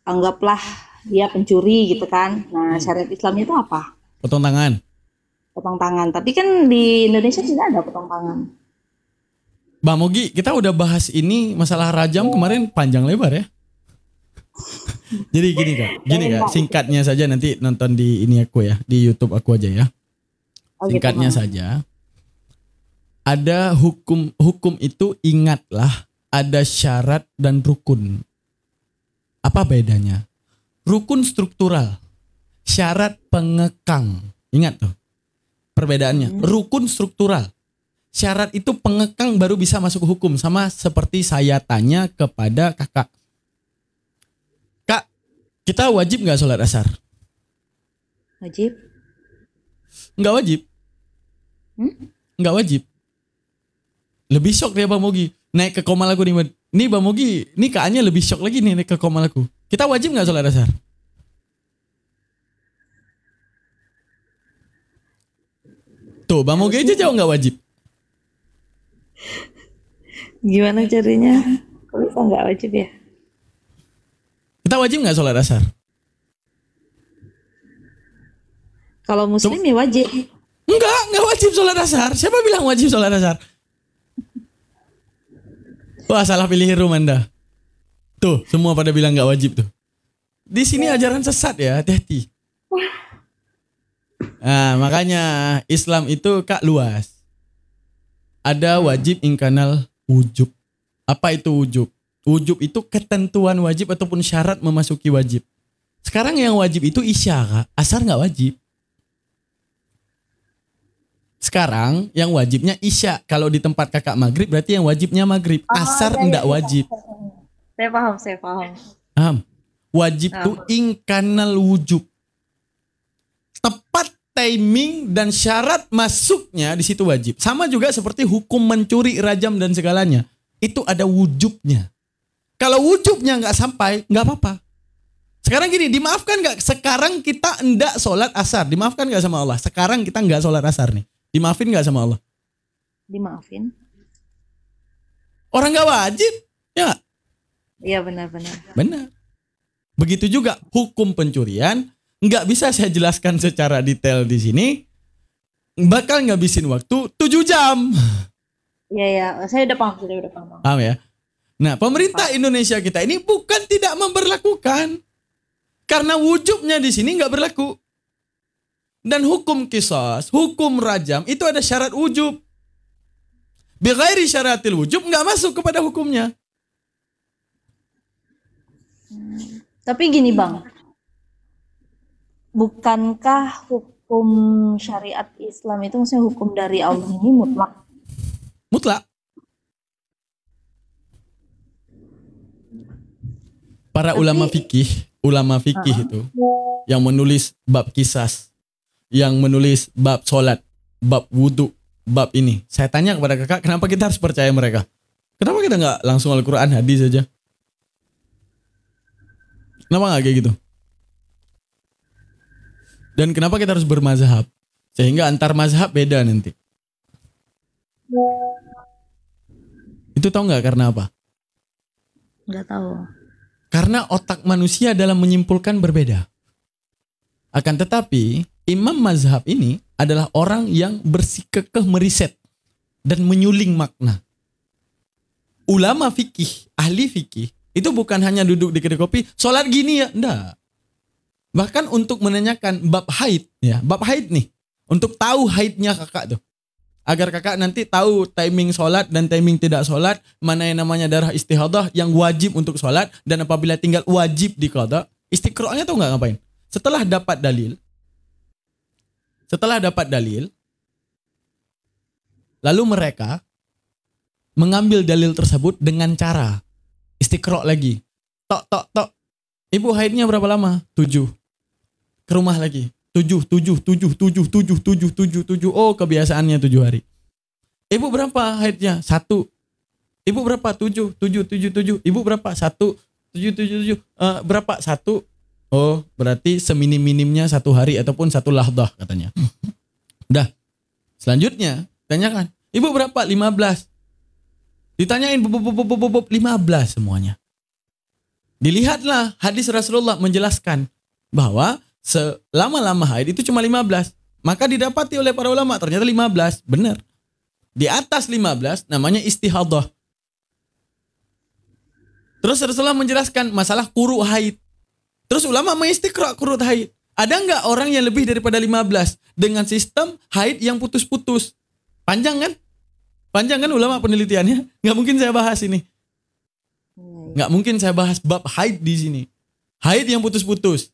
anggaplah dia pencuri gitu kan. Nah, syariat Islam itu apa? Potong tangan. Potong tangan. Tapi kan di Indonesia tidak ada potong tangan. Bang Mogi, kita udah bahas ini masalah rajam kemarin panjang lebar ya. Jadi gini kak, singkatnya saja nanti nonton di ini aku ya, di YouTube aku aja ya. Oh, gitu, Singkatnya Bang. saja, ada hukum itu ingatlah ada syarat dan rukun. Apa bedanya? Rukun struktural, syarat pengekang. Ingat tuh perbedaannya. Rukun struktural, syarat itu pengekang baru bisa masuk hukum. Sama seperti saya tanya kepada kakak. Kak, kita wajib nggak sholat asar? Wajib? Nggak wajib. Nggak wajib. Lebih shock dia Bang Mogi. Naik ke komal aku nih. Nih Bang Mogi, nih kakaknya lebih shock lagi nih naik ke komal aku. Kita wajib nggak sholat asar? Tuh Bang Mogi aja jawab nggak wajib. Gimana caranya? Kok bisa nggak wajib ya? Kita wajib nggak sholat asar? Kalau muslim ya wajib. Nggak wajib sholat asar. Siapa bilang wajib sholat asar? Wah salah pilih room Anda. Tuh semua pada bilang nggak wajib tuh. Di sini ajaran sesat ya, hati-hati. Nah makanya Islam itu kak luas. Ada wajib ingkanal wujub. Apa itu wujub? Wujub itu ketentuan wajib ataupun syarat memasuki wajib. Sekarang yang wajib itu isya kak. Asar nggak wajib. Sekarang yang wajibnya isya. Kalau di tempat kakak maghrib berarti yang wajibnya maghrib. Asar enggak wajib. Saya paham. Paham? Wajib tuh ingkanal wujub. Tepat timing dan syarat masuknya di situ wajib. Sama juga seperti hukum mencuri, rajam dan segalanya. Itu ada wujubnya. Kalau wujubnya nggak sampai, nggak apa-apa. Sekarang gini, dimaafkan nggak? Sekarang kita enggak sholat asar. Dimaafkan nggak sama Allah? Sekarang kita nggak sholat asar nih. Dimaafin nggak sama Allah? Dimaafin. Orang nggak wajib, ya nggak? Iya benar-benar. Benar. Begitu juga hukum pencurian, nggak bisa saya jelaskan secara detail di sini. Bakal ngabisin waktu 7 jam. Iya, saya udah paham. Paham ya? Nah, pemerintah Indonesia kita ini bukan tidak memberlakukan. Karena wujubnya di sini nggak berlaku. Dan hukum qisas, hukum rajam itu ada syarat wujub. Bighairi syaratil wujub nggak masuk kepada hukumnya. Tapi gini Bang, bukankah hukum syariat Islam itu maksudnya hukum dari Allah ini mutlak? Mutlak. Para ulama fikih itu yang menulis bab kisas, yang menulis bab sholat, bab wudhu, bab ini. Saya tanya kepada kakak, kenapa kita harus percaya mereka? Kenapa kita nggak langsung Al-Quran, hadis saja? Kenapa nggak kayak gitu? Dan kenapa kita harus bermazhab? Sehingga antar mazhab beda nanti. Itu tahu nggak karena apa? Nggak tahu. Karena otak manusia dalam menyimpulkan berbeda. Akan tetapi, imam mazhab ini adalah orang yang bersikukuh meriset dan menyuling makna. Ulama fikih, ahli fikih, itu bukan hanya duduk di kedai kopi, sholat gini ya, enggak. Bahkan untuk menanyakan bab haid, ya, bab haid nih, untuk tahu haidnya kakak tuh. Agar kakak nanti tahu timing sholat dan timing tidak sholat, mana yang namanya darah istihadah yang wajib untuk sholat, dan apabila tinggal wajib diqadha. Istiqro'nya tahu nggak ngapain? Setelah dapat dalil, lalu mereka mengambil dalil tersebut dengan cara istiqro' lagi. Tok. Ibu haidnya berapa lama? 7. Ke rumah lagi. 7. Oh, kebiasaannya 7 hari. Ibu berapa haidnya? 1. Ibu berapa? 7. Ibu berapa? 1. 7. Berapa? 1. Oh, berarti seminim-minimnya 1 hari ataupun 1 lahdah katanya. Udah. Selanjutnya, tanyakan. Ibu berapa? 15. Ditanyain 15 semuanya. Dilihatlah hadis Rasulullah menjelaskan bahwa selama-lama haid itu cuma 15. Maka didapati oleh para ulama ternyata 15. Benar. Di atas 15 namanya istihadah. Terus Rasulullah menjelaskan masalah quru haid. Terus ulama mengistiqra quru haid. Ada nggak orang yang lebih daripada 15 dengan sistem haid yang putus-putus? Panjang kan? Panjang kan ulama penelitiannya? Nggak mungkin saya bahas ini. Nggak mungkin saya bahas bab haid di sini. Haid yang putus-putus.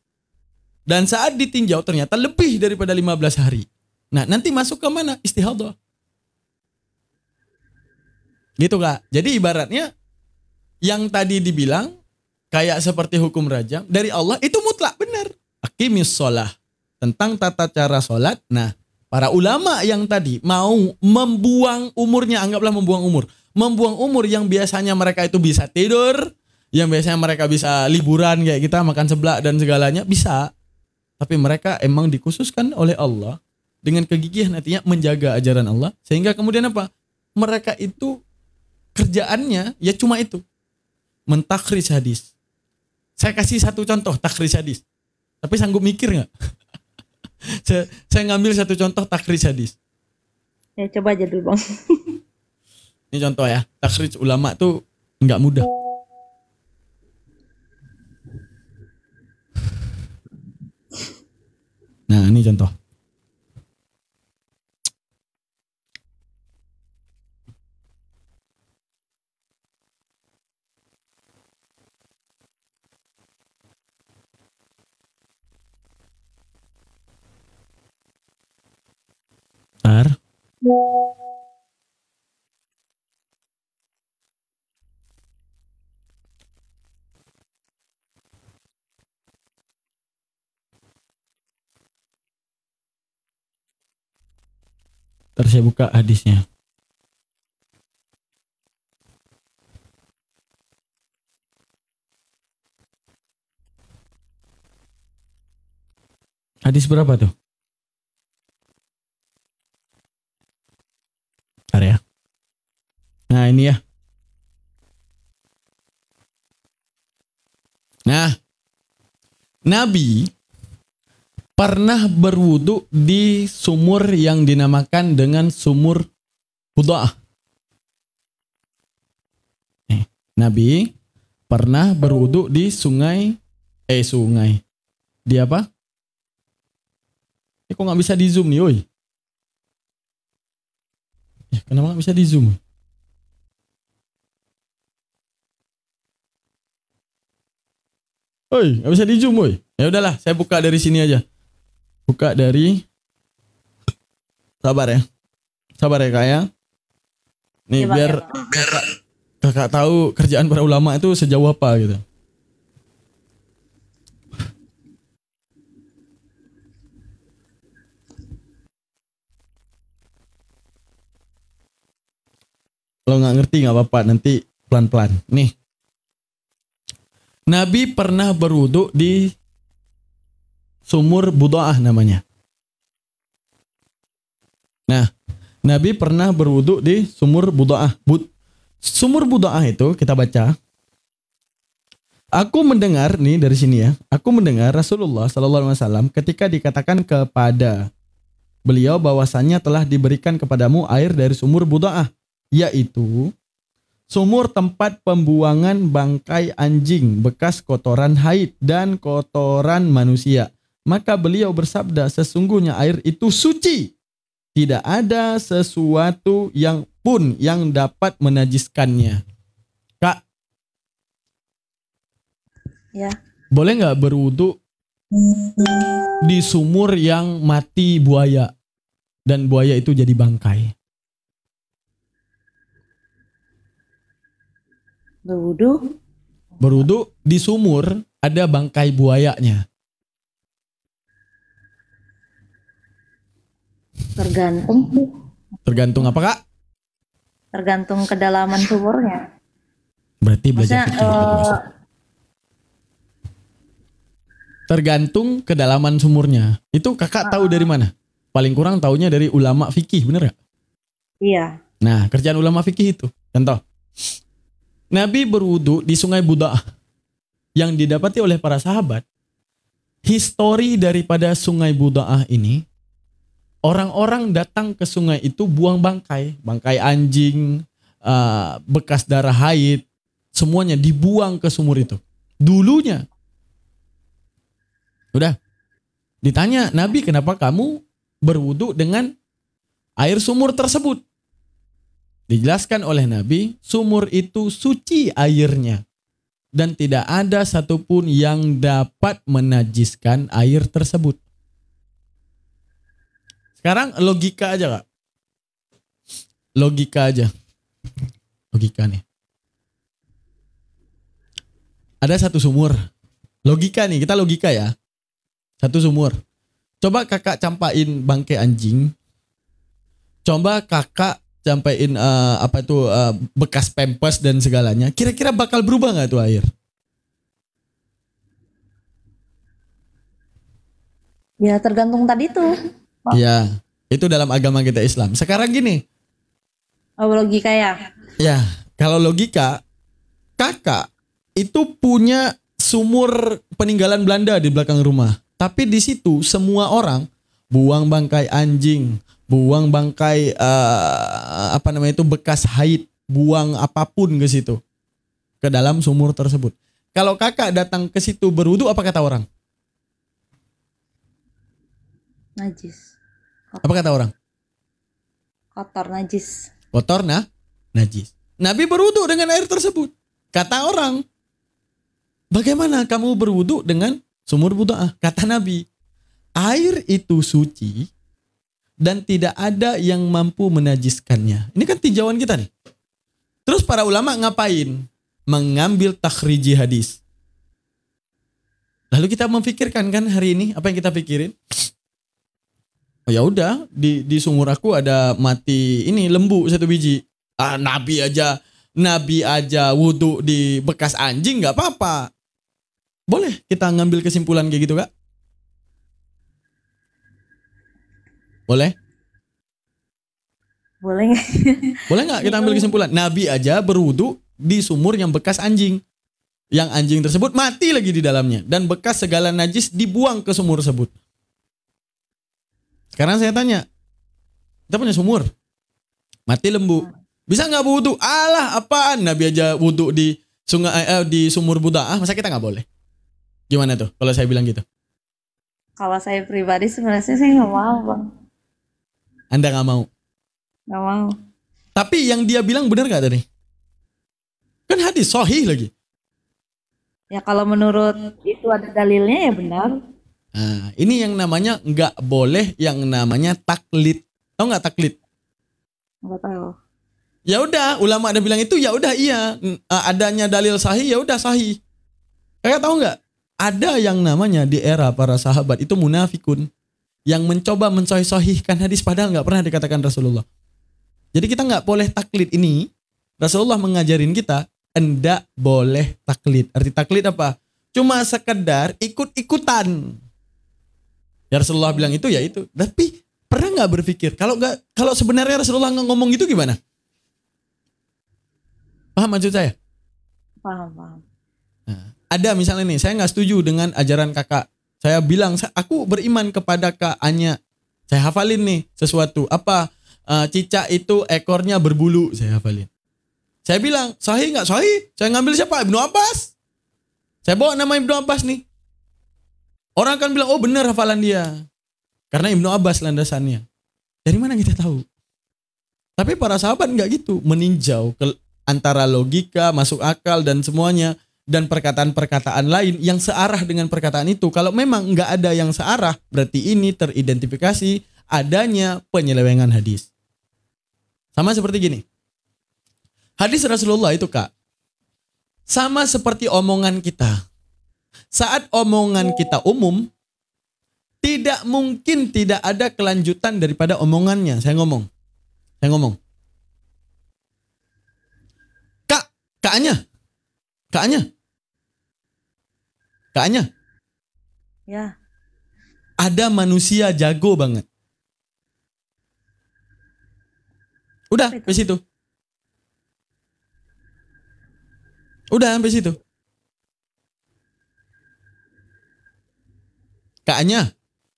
Dan saat ditinjau ternyata lebih daripada 15 hari. Nah, nanti masuk ke mana? Istihadah. Gitu Kak. Jadi ibaratnya yang tadi dibilang kayak seperti hukum rajam dari Allah itu mutlak benar. Aqimis sholah. Tentang tata cara sholat. Nah, para ulama yang tadi mau membuang umurnya, anggaplah membuang umur. Membuang umur yang biasanya mereka itu bisa tidur, yang biasanya mereka bisa liburan kayak kita, makan seblak dan segalanya, bisa. Tapi mereka emang dikhususkan oleh Allah dengan kegigihan nantinya menjaga ajaran Allah. Sehingga kemudian apa? Mereka itu kerjaannya ya cuma itu. Mentakhrij hadis. Saya kasih satu contoh takhrij hadis. Tapi sanggup mikir gak? saya ngambil satu contoh takhrij hadis. Ya coba aja dulu Bang. Ini contoh ya. Takhrij ulama tuh nggak mudah. Nah, ini contoh. Ntar. Ntar saya buka hadisnya. Hadis berapa tuh? Ntar ya. Nah ini ya. Nah, Nabi pernah berwudu di sumur yang dinamakan dengan sumur Buda'ah. Nabi pernah berwudu di sungai. Di apa? Kok nggak bisa di zoom nih, oi? Ya, kenapa nggak bisa di zoom? Oi, nggak bisa di zoom, oi. Ya udahlah, saya buka dari sini aja. Buka dari. Sabar ya Kak ya. Nih Ya, Bang, biar ya, Bang. kakak tahu kerjaan para ulama itu sejauh apa gitu. Kalau nggak ngerti nggak apa-apa, nanti pelan-pelan. Nih, Nabi pernah berwudu di sumur Buda'ah namanya. Nah, Nabi pernah berwudu di sumur Buda'ah. Sumur Buda'ah itu kita baca. Aku mendengar nih dari sini ya. Aku mendengar Rasulullah SAW ketika dikatakan kepada beliau bahwasannya telah diberikan kepadamu air dari sumur Buda'ah, yaitu sumur tempat pembuangan bangkai anjing bekas kotoran haid dan kotoran manusia. Maka beliau bersabda, sesungguhnya air itu suci. Tidak ada sesuatu yang pun yang dapat menajiskannya. Kak, Ya. boleh nggak berwudu di sumur yang mati buaya dan buaya itu jadi bangkai? Berwudu di sumur ada bangkai buayanya. Tergantung apa Kak? Tergantung kedalaman sumurnya. Berarti belajar Maksudnya fikih. Tergantung kedalaman sumurnya. Itu kakak tahu dari mana? Paling kurang taunya dari ulama fikih, bener gak? iya. Nah, kerjaan ulama fikih itu. Contoh. Nabi berwudu di sungai Buda'ah. yang didapati oleh para sahabat, histori daripada sungai Buda'ah ini, orang-orang datang ke sungai itu buang bangkai, bangkai anjing, bekas darah haid, semuanya dibuang ke sumur itu. Dulunya. Udah. Ditanya, Nabi, kenapa kamu berwudu dengan air sumur tersebut? Dijelaskan oleh Nabi, sumur itu suci airnya. Dan tidak ada satupun yang dapat menajiskan air tersebut. Sekarang logika aja, Kak. Logika aja. Logika nih. Ada satu sumur. Logika nih, kita logika ya. Satu sumur. Coba kakak campain bangkai anjing. Coba kakak campain bekas pempes dan segalanya. Kira-kira bakal berubah nggak tuh air? Ya tergantung tadi tuh. Ya, itu dalam agama kita Islam. Sekarang gini. Oh, logika ya. Ya, kalau logika, kakak itu punya sumur peninggalan Belanda di belakang rumah. Tapi di situ semua orang buang bangkai anjing, buang bangkai bekas haid, buang apapun ke situ, ke dalam sumur tersebut. Kalau kakak datang ke situ berwudu, apa kata orang? Najis. Apa kata orang? Kotor, najis. Kotor, najis. Nabi berwudu dengan air tersebut. Kata orang, bagaimana kamu berwudu dengan sumur Buda'ah? Kata Nabi, air itu suci dan tidak ada yang mampu menajiskannya. Ini kan tinjauan kita nih. Terus para ulama ngapain? Mengambil takhriji hadis. Lalu kita memikirkan kan hari ini, apa yang kita pikirin? Oh, ya udah, di sumur aku ada mati ini lembu satu biji. Nabi aja wudu di bekas anjing nggak apa-apa. Boleh kita ngambil kesimpulan kayak gitu, Kak? Boleh? Boleh nggak? Boleh nggak kita ambil kesimpulan? Nabi aja berwudu di sumur yang bekas anjing. Yang anjing tersebut mati lagi di dalamnya. Dan bekas segala najis dibuang ke sumur tersebut. Sekarang saya tanya. Kita punya sumur. Mati lembu. Bisa nggak wudu? Alah, apaan? Nabi aja wudu di sungai di sumur Buda'ah. Masa kita nggak boleh? Gimana tuh kalau saya bilang gitu? Kalau saya pribadi sebenarnya saya nggak mau, Bang. Anda nggak mau? Nggak mau. Tapi yang dia bilang benar nggak tadi? Kan hadis sahih lagi. Ya kalau menurut itu ada dalilnya ya benar. Nah, ini yang namanya nggak boleh, yang namanya taklid. Tahu nggak taklid? Nggak tahu. Ya udah, ulama ada bilang itu ya udah iya. Adanya dalil sahih ya udah sahih. Kayak tahu nggak? Ada yang namanya di era para sahabat itu munafikun yang mencoba mensohih-sohihkan hadis padahal nggak pernah dikatakan Rasulullah. Jadi kita nggak boleh taklid ini. Rasulullah mengajarin kita enggak boleh taklid. Arti taklid apa? Cuma sekedar ikut-ikutan. Ya Rasulullah bilang itu ya itu. Tapi pernah nggak berpikir kalau sebenarnya Rasulullah nggak ngomong itu gimana? Paham maksud saya? Paham. Nah, ada misalnya nih, saya nggak setuju dengan ajaran kakak. Saya bilang, aku beriman kepada Kak Anya. Saya hafalin nih sesuatu. Apa? Cicak itu ekornya berbulu. Saya hafalin. Saya bilang, sahih nggak? Sahih. Saya ngambil siapa? Ibnu Abbas. Saya bawa nama Ibnu Abbas nih. Orang akan bilang, oh benar hafalan dia. Karena Ibnu Abbas landasannya. Dari mana kita tahu? Tapi para sahabat nggak gitu. Meninjau antara logika, masuk akal, dan semuanya. Dan perkataan-perkataan lain yang searah dengan perkataan itu. Kalau memang nggak ada yang searah, berarti ini teridentifikasi adanya penyelewengan hadis. Sama seperti gini. Hadis Rasulullah itu, Kak, sama seperti omongan kita. Saat omongan kita umum, tidak mungkin tidak ada kelanjutan daripada omongannya. Saya ngomong. Kaknya. Ya. Ada manusia jago banget. Udah, sampai situ. Udah, sampai situ. Kak Anya,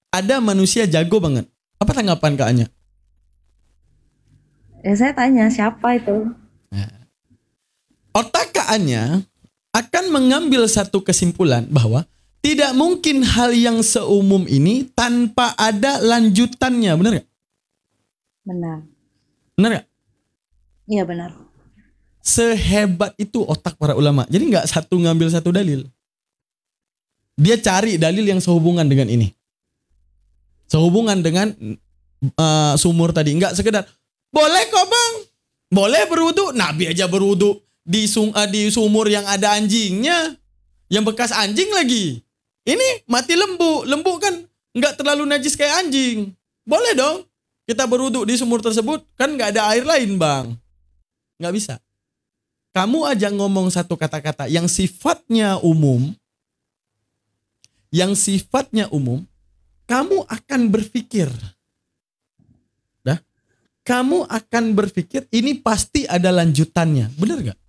ada manusia jago banget. Apa tanggapan Kak Anya? Ya saya tanya siapa itu? Otak Kak Anya akan mengambil satu kesimpulan bahwa tidak mungkin hal yang seumum ini tanpa ada lanjutannya. Benar gak? Benar. Benar gak? Iya benar. Sehebat itu otak para ulama. Jadi nggak satu ngambil satu dalil. Dia cari dalil yang sehubungan dengan ini. Sehubungan dengan sumur tadi. Nggak sekedar, boleh kok bang. Boleh berwudu. Nabi aja berwudu di sumur yang ada anjingnya. Yang bekas anjing lagi. Ini mati lembu. Lembu kan nggak terlalu najis kayak anjing. Boleh dong kita berwudu di sumur tersebut. Kan nggak ada air lain bang. Nggak bisa. Kamu aja ngomong satu kata-kata yang sifatnya umum. Yang sifatnya umum. Kamu akan berpikir. Dah? Kamu akan berpikir ini pasti ada lanjutannya. Benar gak?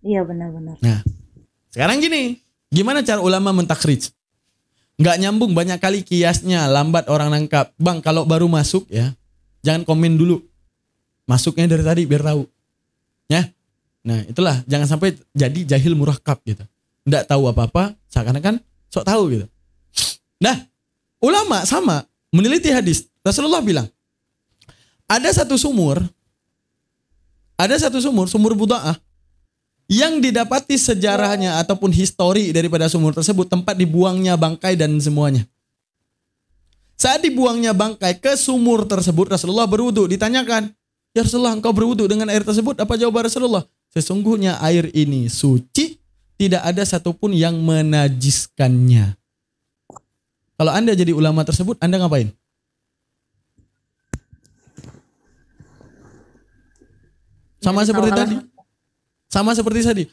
Iya benar-benar. Nah, sekarang gini. Gimana cara ulama mentakhrij? Nggak nyambung banyak kali kiasnya. Lambat orang nangkap. Bang, kalau baru masuk ya. Jangan komen dulu. Masuknya dari tadi biar tahu. Ya. Nah itulah. Jangan sampai jadi jahil murakkab gitu. Nggak tahu apa-apa. Seakan-akan sok tahu gitu. Nah. Ulama sama. Meneliti hadis. Rasulullah bilang. Ada satu sumur. Sumur Buda'ah. Yang didapati sejarahnya ataupun histori daripada sumur tersebut. Tempat dibuangnya bangkai dan semuanya. Saat dibuangnya bangkai ke sumur tersebut. Rasulullah berwudu. Ditanyakan. Ya Rasulullah, engkau berwudu dengan air tersebut. Apa jawaban Rasulullah? Sesungguhnya air ini suci. Tidak ada satupun yang menajiskannya. Kalau Anda jadi ulama tersebut, Anda ngapain? Sama seperti tadi. Sama seperti tadi.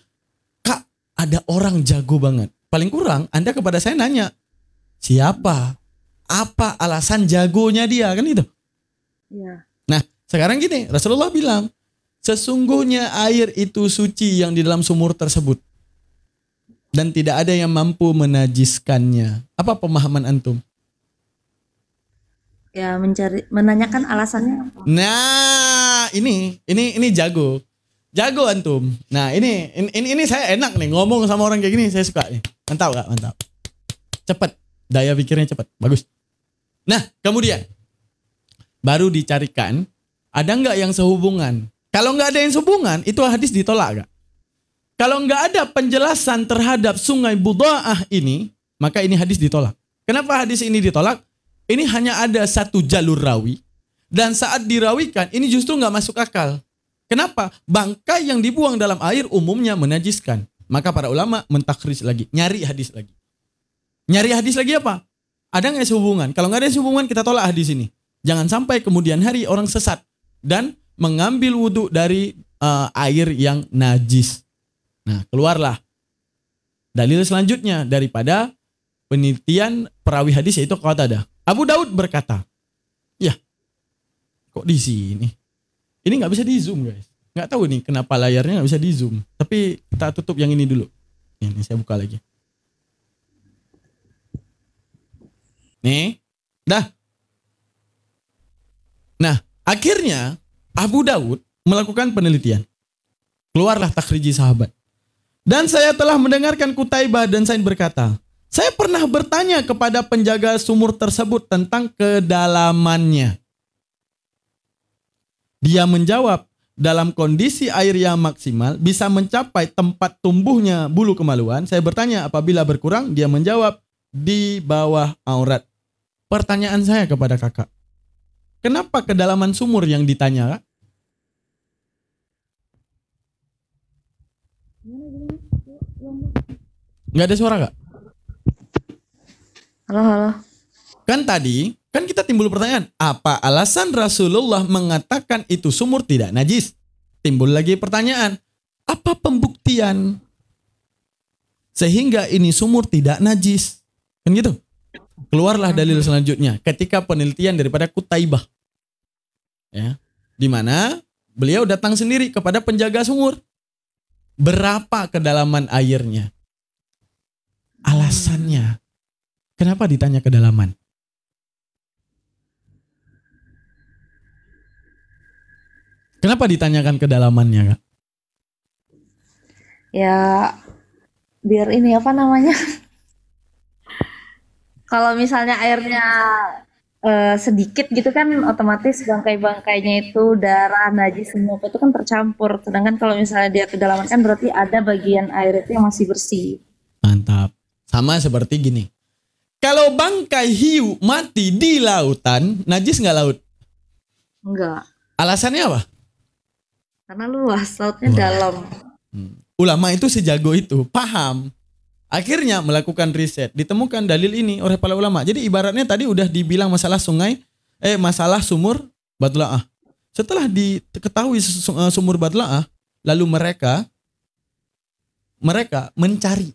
Kak, ada orang jago banget. Paling kurang Anda kepada saya nanya. Siapa? Apa alasan jagonya dia? Kan itu. Iya. Nah, sekarang gini. Rasulullah bilang. Sesungguhnya air itu suci yang di dalam sumur tersebut. Dan tidak ada yang mampu menajiskannya. Apa pemahaman antum? Ya menanyakan alasannya apa? Nah, ini jago. Jago antum. Nah, ini saya enak nih ngomong sama orang kayak gini, saya suka nih. Mantap gak? Mantap. Cepat. Daya pikirnya cepat. Bagus. Nah, kemudian baru dicarikan ada nggak yang sehubungan? Kalau nggak ada yang sehubungan, itu hadis ditolak gak? Kalau nggak ada penjelasan terhadap sungai Buda'ah ini, maka ini hadis ditolak. Kenapa hadis ini ditolak? Ini hanya ada satu jalur rawi. Dan saat dirawikan, ini justru nggak masuk akal. Kenapa? Bangkai yang dibuang dalam air umumnya menajiskan. Maka para ulama mentakhrij lagi. Nyari hadis lagi. Nyari hadis lagi apa? Ada nggak sehubungan? Kalau nggak ada sehubungan, kita tolak hadis ini. Jangan sampai kemudian hari orang sesat. Dan mengambil wudhu dari air yang najis. Nah, keluarlah dalil selanjutnya daripada penelitian perawi hadis yaitu Qatadah. Abu Daud berkata, ya, kok di sini? Ini nggak bisa di zoom guys. Nggak tahu nih kenapa layarnya nggak bisa di zoom. Tapi kita tutup yang ini dulu. Ini saya buka lagi. Nih, dah. Nah, akhirnya Abu Daud melakukan penelitian. Keluarlah takhriji sahabat. Dan saya telah mendengarkan Qutaibah dan Sa'id berkata, saya pernah bertanya kepada penjaga sumur tersebut tentang kedalamannya. Dia menjawab, dalam kondisi air yang maksimal bisa mencapai tempat tumbuhnya bulu kemaluan. Saya bertanya apabila berkurang, dia menjawab di bawah aurat. Pertanyaan saya kepada kakak, kenapa kedalaman sumur yang ditanya? Nggak ada suara gak? Halo. Kan tadi, kan kita timbul pertanyaan, apa alasan Rasulullah mengatakan itu sumur tidak najis? Timbul lagi pertanyaan, apa pembuktian sehingga ini sumur tidak najis? Kan gitu. Keluarlah dalil selanjutnya ketika penelitian daripada Qutaibah. Ya, di mana beliau datang sendiri kepada penjaga sumur. Berapa kedalaman airnya? Alasannya. Kenapa ditanya kedalaman? Kenapa ditanyakan kedalamannya, Kak? Ya, biar ini apa namanya? Kalau misalnya airnya sedikit gitu kan, otomatis bangkai-bangkainya itu darah, najis semua itu kan tercampur. Sedangkan kalau misalnya dia kedalaman kan berarti ada bagian air itu yang masih bersih. Mantap. Sama seperti gini. Kalau bangkai hiu mati di lautan, najis nggak laut? Enggak, Alasannya apa? karena luas, lautnya Wah. dalam. Ulama itu sejago itu, paham. Akhirnya melakukan riset, ditemukan dalil ini oleh para ulama. Jadi ibaratnya tadi udah dibilang masalah masalah sumur Batlaah. Setelah diketahui sumur Batlaah, lalu mereka mencari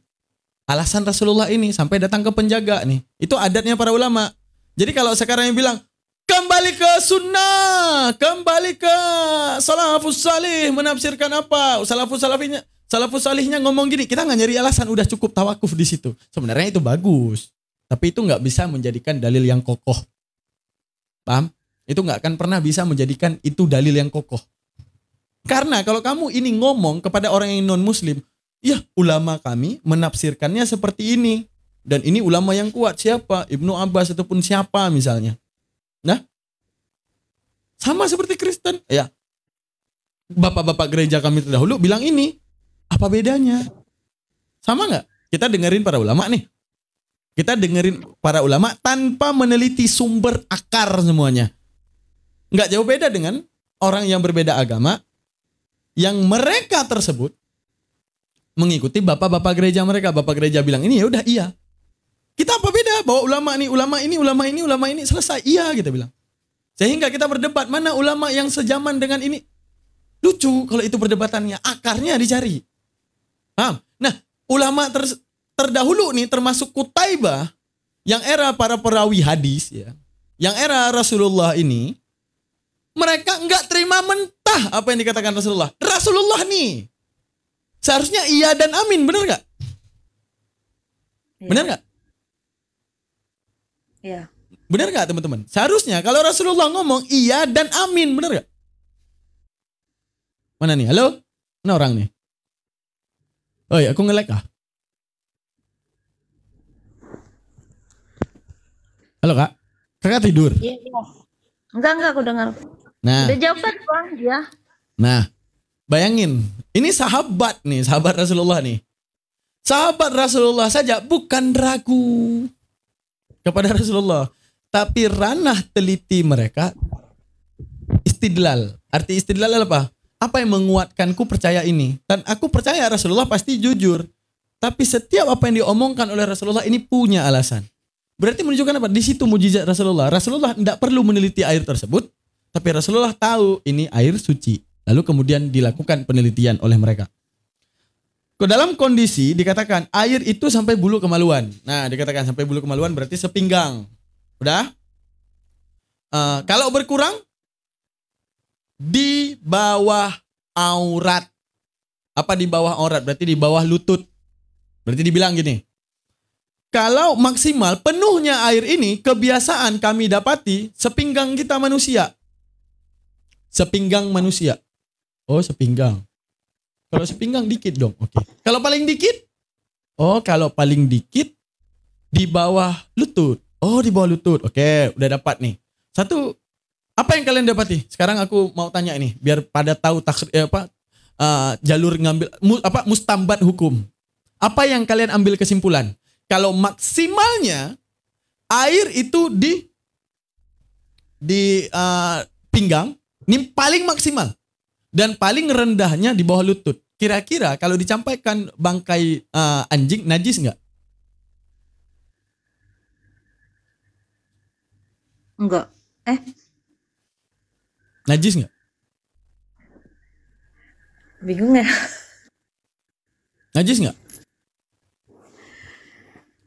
alasan Rasulullah ini sampai datang ke penjaga nih. Itu adatnya para ulama. Jadi kalau sekarang yang bilang kembali ke sunnah, kembali ke salafus salih, menafsirkan apa? Salafus salihnya ngomong gini, kita nggak nyari alasan, udah cukup tawakuf di situ. Sebenarnya itu bagus, tapi itu nggak bisa menjadikan dalil yang kokoh. Paham? Itu nggak akan pernah bisa menjadikan itu dalil yang kokoh. Karena kalau kamu ini ngomong kepada orang yang non muslim, ya ulama kami menafsirkannya seperti ini. Dan ini ulama yang kuat, siapa? Ibnu Abbas ataupun siapa misalnya. Nah, sama seperti Kristen. Ya, bapak-bapak gereja kami terdahulu bilang ini. Apa bedanya? Sama nggak? Kita dengerin para ulama nih. Kita dengerin para ulama tanpa meneliti sumber akar semuanya. Nggak jauh beda dengan orang yang berbeda agama yang mereka tersebut mengikuti bapak-bapak gereja mereka. Bapak gereja bilang ini, ya udah iya. Kita apa beda? Bawa ulama nih, ulama ini, ulama ini, ulama ini, selesai. Iya kita bilang. Sehingga kita berdebat mana ulama yang sejaman dengan ini. Lucu kalau itu perdebatannya, akarnya dicari. Paham? Nah, ulama terdahulu nih termasuk Qutaibah yang era para perawi hadis ya. Yang era Rasulullah ini mereka nggak terima mentah apa yang dikatakan Rasulullah. Rasulullah nih seharusnya iya dan amin, benar nggak? Iya. Benar nggak? Iya. Benar nggak teman-teman? Seharusnya kalau Rasulullah ngomong iya dan amin, benar nggak? Mana nih? Halo? Mana orang nih? Oh ya, aku nge-lag ah. Halo kak? Kakak tidur? Iya, iya. Enggak, aku dengar. Nah, Udah jawab kan bang, ya. nah, bayangin. Ini sahabat nih, sahabat Rasulullah nih. Sahabat Rasulullah saja bukan ragu kepada Rasulullah. Tapi ranah teliti mereka istidlal. Arti istidlal apa? Apa yang menguatkanku percaya ini? Dan aku percaya Rasulullah pasti jujur. Tapi setiap apa yang diomongkan oleh Rasulullah ini punya alasan. Berarti menunjukkan apa? Di situ mujizat Rasulullah. Rasulullah tidak perlu meneliti air tersebut. Tapi Rasulullah tahu ini air suci. Lalu kemudian dilakukan penelitian oleh mereka. Ke dalam kondisi dikatakan air itu sampai bulu kemaluan. Nah dikatakan sampai bulu kemaluan berarti sepinggang. Udah? Kalau berkurang di bawah aurat. Apa di bawah aurat? Berarti di bawah lutut. Berarti dibilang gini. Kalau maksimal penuhnya air ini kebiasaan kami dapati sepinggang kita manusia. Sepinggang manusia. Oh sepinggang. Kalau sepinggang dikit dong. Oke. Kalau paling dikit? Oh kalau paling dikit di bawah lutut. Oh di bawah lutut. Oke udah dapat nih. Satu. Apa yang kalian dapati? Sekarang aku mau tanya ini, biar pada tahu jalur ngambil mustambat hukum. Apa yang kalian ambil kesimpulan? Kalau maksimalnya air itu di pinggang, ini paling maksimal dan paling rendahnya di bawah lutut. Kira-kira kalau dicampaikan bangkai anjing najis nggak? Enggak. Najis nggak? Bingung ya? Najis nggak?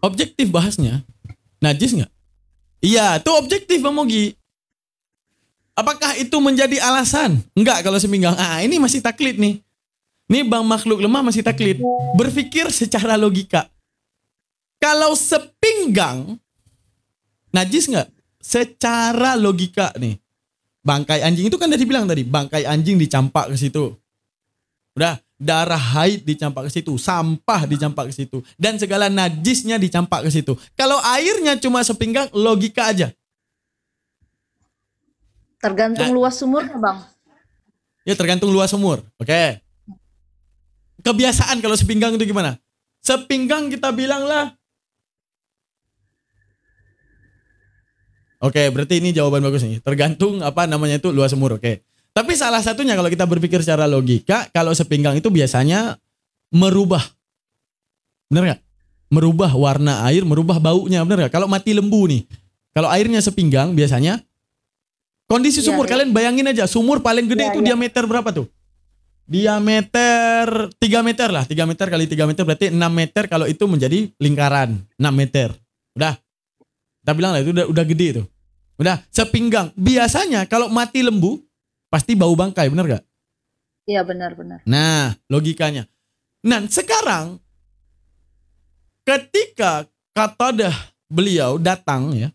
Objektif bahasnya, najis nggak? Iya, itu objektif Bang Mogi. Apakah itu menjadi alasan? Enggak kalau sepinggang. Ini masih taklid nih. Nih Bang Makhluk Lemah masih taklid. Berpikir secara logika. Kalau sepinggang Najis nggak? Secara logika nih. Bangkai anjing itu kan udah dibilang tadi. Bangkai anjing dicampak ke situ. Udah. Darah haid dicampak ke situ. Sampah dicampak ke situ. Dan segala najisnya dicampak ke situ. Kalau airnya cuma sepinggang, logika aja. Tergantung luas sumurnya, Bang. Ya tergantung luas sumur. Oke. Kebiasaan kalau sepinggang itu gimana? Sepinggang kita bilang lah. Oke, berarti ini jawaban bagus nih. Tergantung apa namanya itu luas sumur. Oke. Tapi salah satunya kalau kita berpikir secara logika, kalau sepinggang itu biasanya merubah. Bener nggak? Merubah warna air, merubah baunya. Bener nggak? Kalau mati lembu nih. Kalau airnya sepinggang biasanya kondisi sumur. Kalian bayangin aja. Sumur paling gede itu diameter berapa tuh? Diameter 3 meter lah. 3 meter kali 3 meter berarti 6 meter kalau itu menjadi lingkaran. 6 meter. Udah. Kita bilang lah itu udah gede itu. Udah sepinggang. Biasanya kalau mati lembu pasti bau bangkai, bener gak? Iya benar-benar. Nah logikanya. Nah sekarang ketika Qatadah beliau datang ya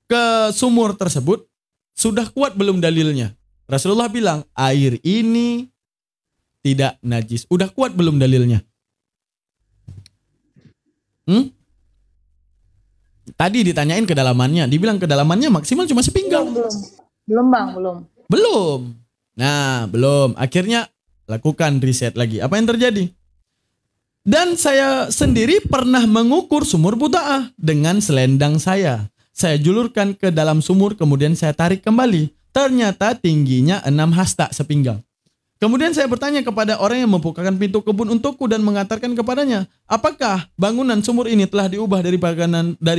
ke sumur tersebut, sudah kuat belum dalilnya? Rasulullah bilang air ini tidak najis. Udah kuat belum dalilnya? Tadi ditanyain kedalamannya, dibilang kedalamannya maksimal cuma sepinggang. Belum Bang, belum. Belum. Nah, belum. Akhirnya lakukan riset lagi. Apa yang terjadi? Dan saya sendiri pernah mengukur sumur Buta'ah dengan selendang saya. Saya julurkan ke dalam sumur, kemudian saya tarik kembali. Ternyata tingginya 6 hasta sepinggang. Kemudian saya bertanya kepada orang yang membukakan pintu kebun untukku dan mengatakan kepadanya, apakah bangunan sumur ini telah diubah dari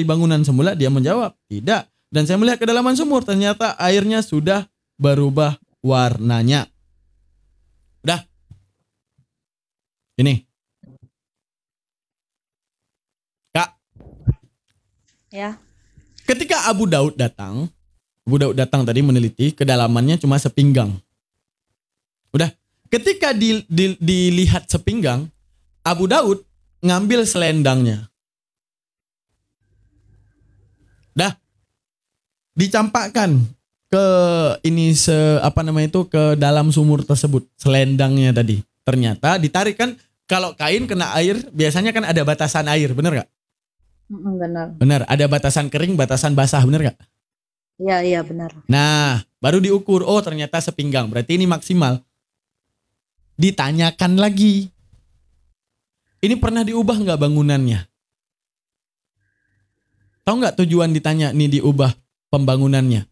bangunan semula? Dia menjawab, tidak. Dan saya melihat ke dalaman sumur, ternyata airnya sudah berubah warnanya. Udah. Ini. Kak. Ya. Ketika Abu Daud datang tadi meneliti, kedalamannya cuma sepinggang. Udah, ketika dilihat sepinggang, Abu Daud ngambil selendangnya. Dah, dicampakkan ke ke dalam sumur tersebut, selendangnya tadi. Ternyata ditarik kan, kalau kain kena air, biasanya kan ada batasan air, bener gak? Benar. Benar, ada batasan kering, batasan basah, bener gak? Iya benar. Nah, baru diukur, oh ternyata sepinggang, berarti ini maksimal. Ditanyakan lagi, ini pernah diubah nggak bangunannya? Tahu nggak tujuan ditanya nih diubah pembangunannya?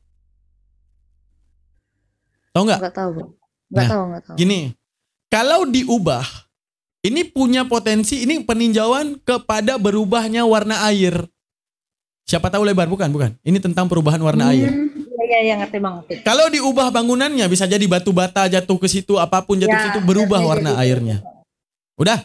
Tahu nggak? Nggak tahu. Nggak tahu. Gini, kalau diubah, ini punya potensi, ini peninjauan kepada berubahnya warna air. Siapa tahu lebar, bukan? Ini tentang perubahan warna air. Iya, ngerti Bang. Kalau diubah bangunannya bisa jadi batu bata jatuh ke situ, apapun jatuh ke situ, berubah warna airnya. Udah?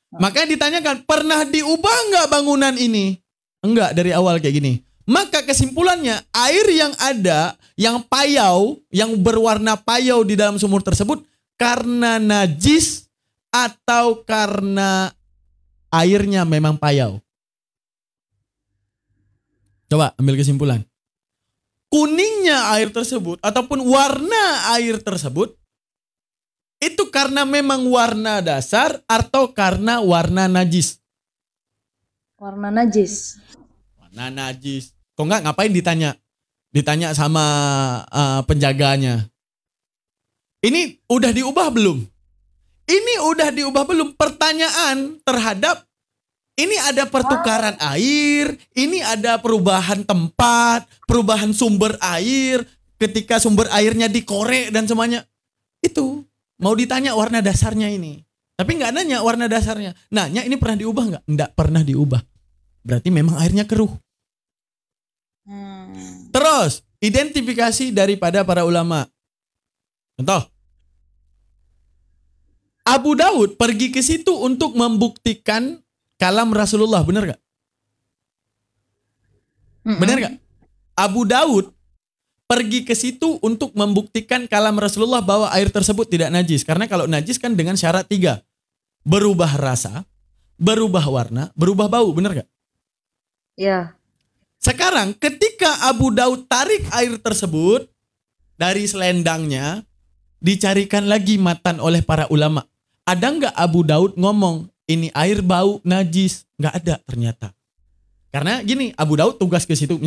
Makanya ditanyakan, pernah diubah nggak bangunan ini? Enggak, dari awal kayak gini. Maka kesimpulannya, air yang ada, yang payau, yang berwarna payau di dalam sumur tersebut, karena najis atau karena airnya memang payau. Coba ambil kesimpulan. Kuningnya air tersebut ataupun warna air tersebut itu karena memang warna dasar atau karena warna najis? Warna najis. Warna najis. Kok enggak ngapain ditanya? Ditanya sama penjaganya. Ini udah diubah belum? Ini udah diubah belum? Pertanyaan terhadap ini ada pertukaran air, ini ada perubahan tempat, perubahan sumber air, ketika sumber airnya dikorek dan semuanya. Itu, mau ditanya warna dasarnya ini. Tapi nggak nanya warna dasarnya. Nanya ini pernah diubah nggak? Nggak pernah diubah. Berarti memang airnya keruh. Terus, identifikasi daripada para ulama. Contoh, Abu Daud pergi ke situ untuk membuktikan kalam Rasulullah, benar gak? Benar gak? Abu Daud pergi ke situ untuk membuktikan kalam Rasulullah bahwa air tersebut tidak najis. Karena kalau najis kan dengan syarat 3. Berubah rasa, berubah warna, berubah bau, benar gak? Iya. Sekarang ketika Abu Daud tarik air tersebut dari selendangnya, dicarikan lagi matan oleh para ulama. Ada nggak Abu Daud ngomong, ini air bau najis? Nggak ada ternyata. Karena gini, Abu Daud tugas ke situ.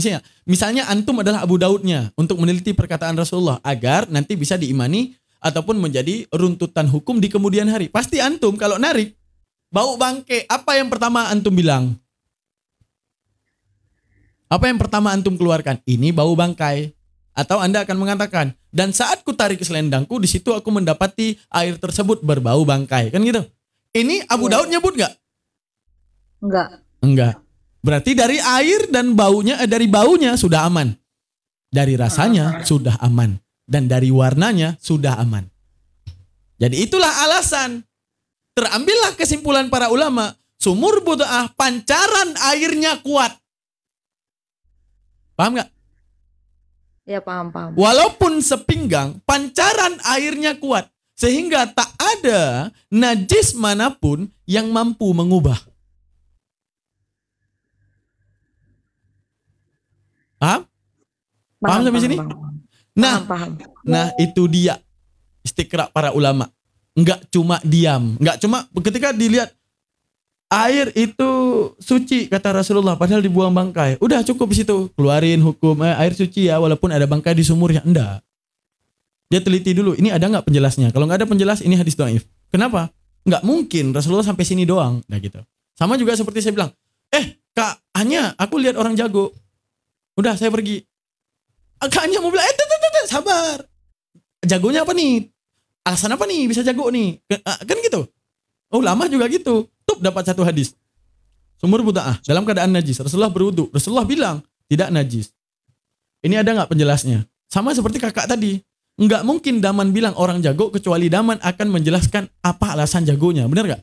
Misalnya antum adalah Abu Daudnya untuk meneliti perkataan Rasulullah agar nanti bisa diimani ataupun menjadi runtutan hukum di kemudian hari. Pasti antum kalau narik bau bangke, apa yang pertama antum bilang? Apa yang pertama antum keluarkan? Ini bau bangkai. Atau Anda akan mengatakan, dan saat ku tarik selendangku, di situ aku mendapati air tersebut berbau bangkai. Kan gitu. Ini Abu Daud nyebut nggak? Enggak. Berarti dari air dan baunya, dari baunya sudah aman. Dari rasanya sudah aman. Dan dari warnanya sudah aman. Jadi itulah alasan. Terambillah kesimpulan para ulama. Sumur Buda'ah, pancaran airnya kuat. Paham nggak? Ya, paham. Walaupun sepinggang, pancaran airnya kuat. Sehingga tak ada najis manapun yang mampu mengubah. Paham? Paham sampai sini? Paham. Nah itu dia istiqra para ulama. Enggak cuma diam. Enggak cuma ketika dilihat air itu suci kata Rasulullah padahal dibuang bangkai. Udah cukup di situ. Keluarin hukum air suci ya walaupun ada bangkai di sumurnya. Enggak. Dia teliti dulu. Ini ada nggak penjelasnya? Kalau nggak ada penjelas ini hadis dhaif. Kenapa? Nggak mungkin Rasulullah sampai sini doang. Nah gitu. Sama juga seperti saya bilang. Kak Anya, aku lihat orang jago. Udah saya pergi. Kak Anya mau bilang, sabar. Jagonya apa nih? Alasan apa nih bisa jago nih? Kan gitu. Oh lama juga gitu. Tuh dapat satu hadis. Sumur Buda'ah dalam keadaan najis. Rasulullah berwudu. Rasulullah bilang tidak najis. Ini ada nggak penjelasnya? Sama seperti kakak tadi. Nggak mungkin Daman bilang orang jago kecuali Daman akan menjelaskan apa alasan jagonya. Benar nggak?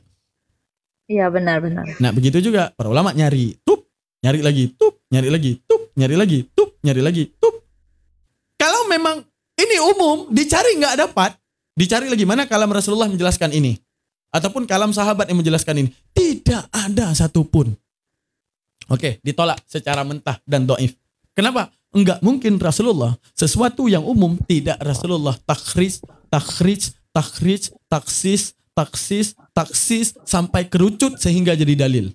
Iya benar. Nah begitu juga para ulama nyari. Nyari lagi. Nyari lagi. Nyari lagi. Nyari lagi. Kalau memang ini umum dicari nggak dapat. Dicari lagi mana kalam Rasulullah menjelaskan ini. Ataupun kalam sahabat yang menjelaskan ini. Tidak ada satupun. Oke, ditolak secara mentah dan dhaif. Kenapa? Enggak mungkin Rasulullah. Sesuatu yang umum tidak Rasulullah taksis, taksis sampai kerucut sehingga jadi dalil.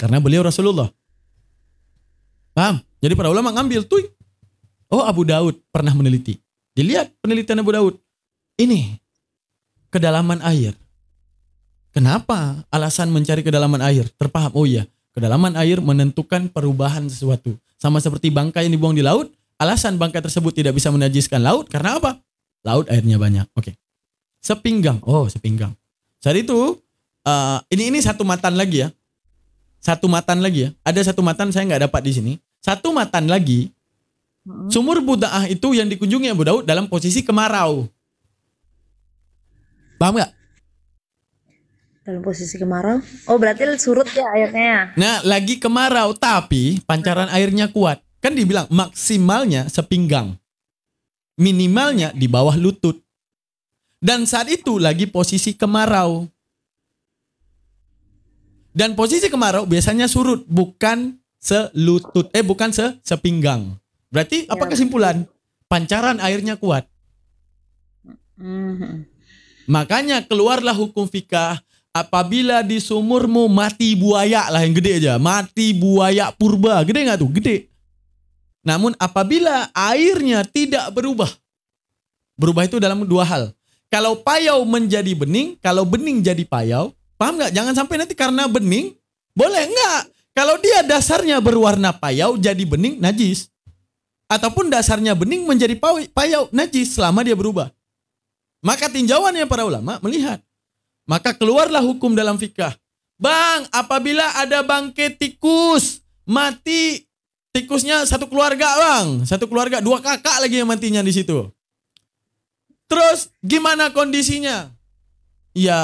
Karena beliau Rasulullah. Paham? Jadi para ulama ngambil tuh. Oh Abu Daud pernah meneliti. Dilihat penelitian Abu Daud. Ini kedalaman air. Kenapa alasan mencari kedalaman air? Terpaham? Oh iya, kedalaman air menentukan perubahan sesuatu. Sama seperti bangkai yang dibuang di laut, alasan bangkai tersebut tidak bisa menajiskan laut karena apa? Laut airnya banyak. Oke. Sepinggang. Oh, sepinggang. Saat itu ini satu matan lagi ya. Satu matan lagi ya. Ada satu matan saya nggak dapat di sini. Satu matan lagi. Sumur Buda'ah itu yang dikunjungi Abu Daud dalam posisi kemarau. Paham nggak? Dalam posisi kemarau. Oh berarti surut ya airnya. Nah lagi kemarau tapi pancaran airnya kuat. Kan dibilang maksimalnya sepinggang. Minimalnya di bawah lutut. Dan saat itu lagi posisi kemarau. Dan posisi kemarau biasanya surut. Bukan selutut. Bukan sepinggang. Berarti apa kesimpulan? Pancaran airnya kuat. Makanya keluarlah hukum fikah. Apabila di sumurmu mati buaya lah yang gede aja. Mati buaya purba. Gede gak tuh? Gede. Namun apabila airnya tidak berubah. Berubah itu dalam dua hal. Kalau payau menjadi bening. Kalau bening jadi payau. Paham gak? Jangan sampai nanti karena bening. Boleh enggak? Kalau dia dasarnya berwarna payau jadi bening najis. Ataupun dasarnya bening menjadi payau najis selama dia berubah. Maka tinjauannya para ulama melihat. Maka keluarlah hukum dalam fikah. Bang, apabila ada bangkai tikus, mati tikusnya satu keluarga bang. Satu keluarga, 2 kakak lagi yang matinya di situ. Terus gimana kondisinya? Ya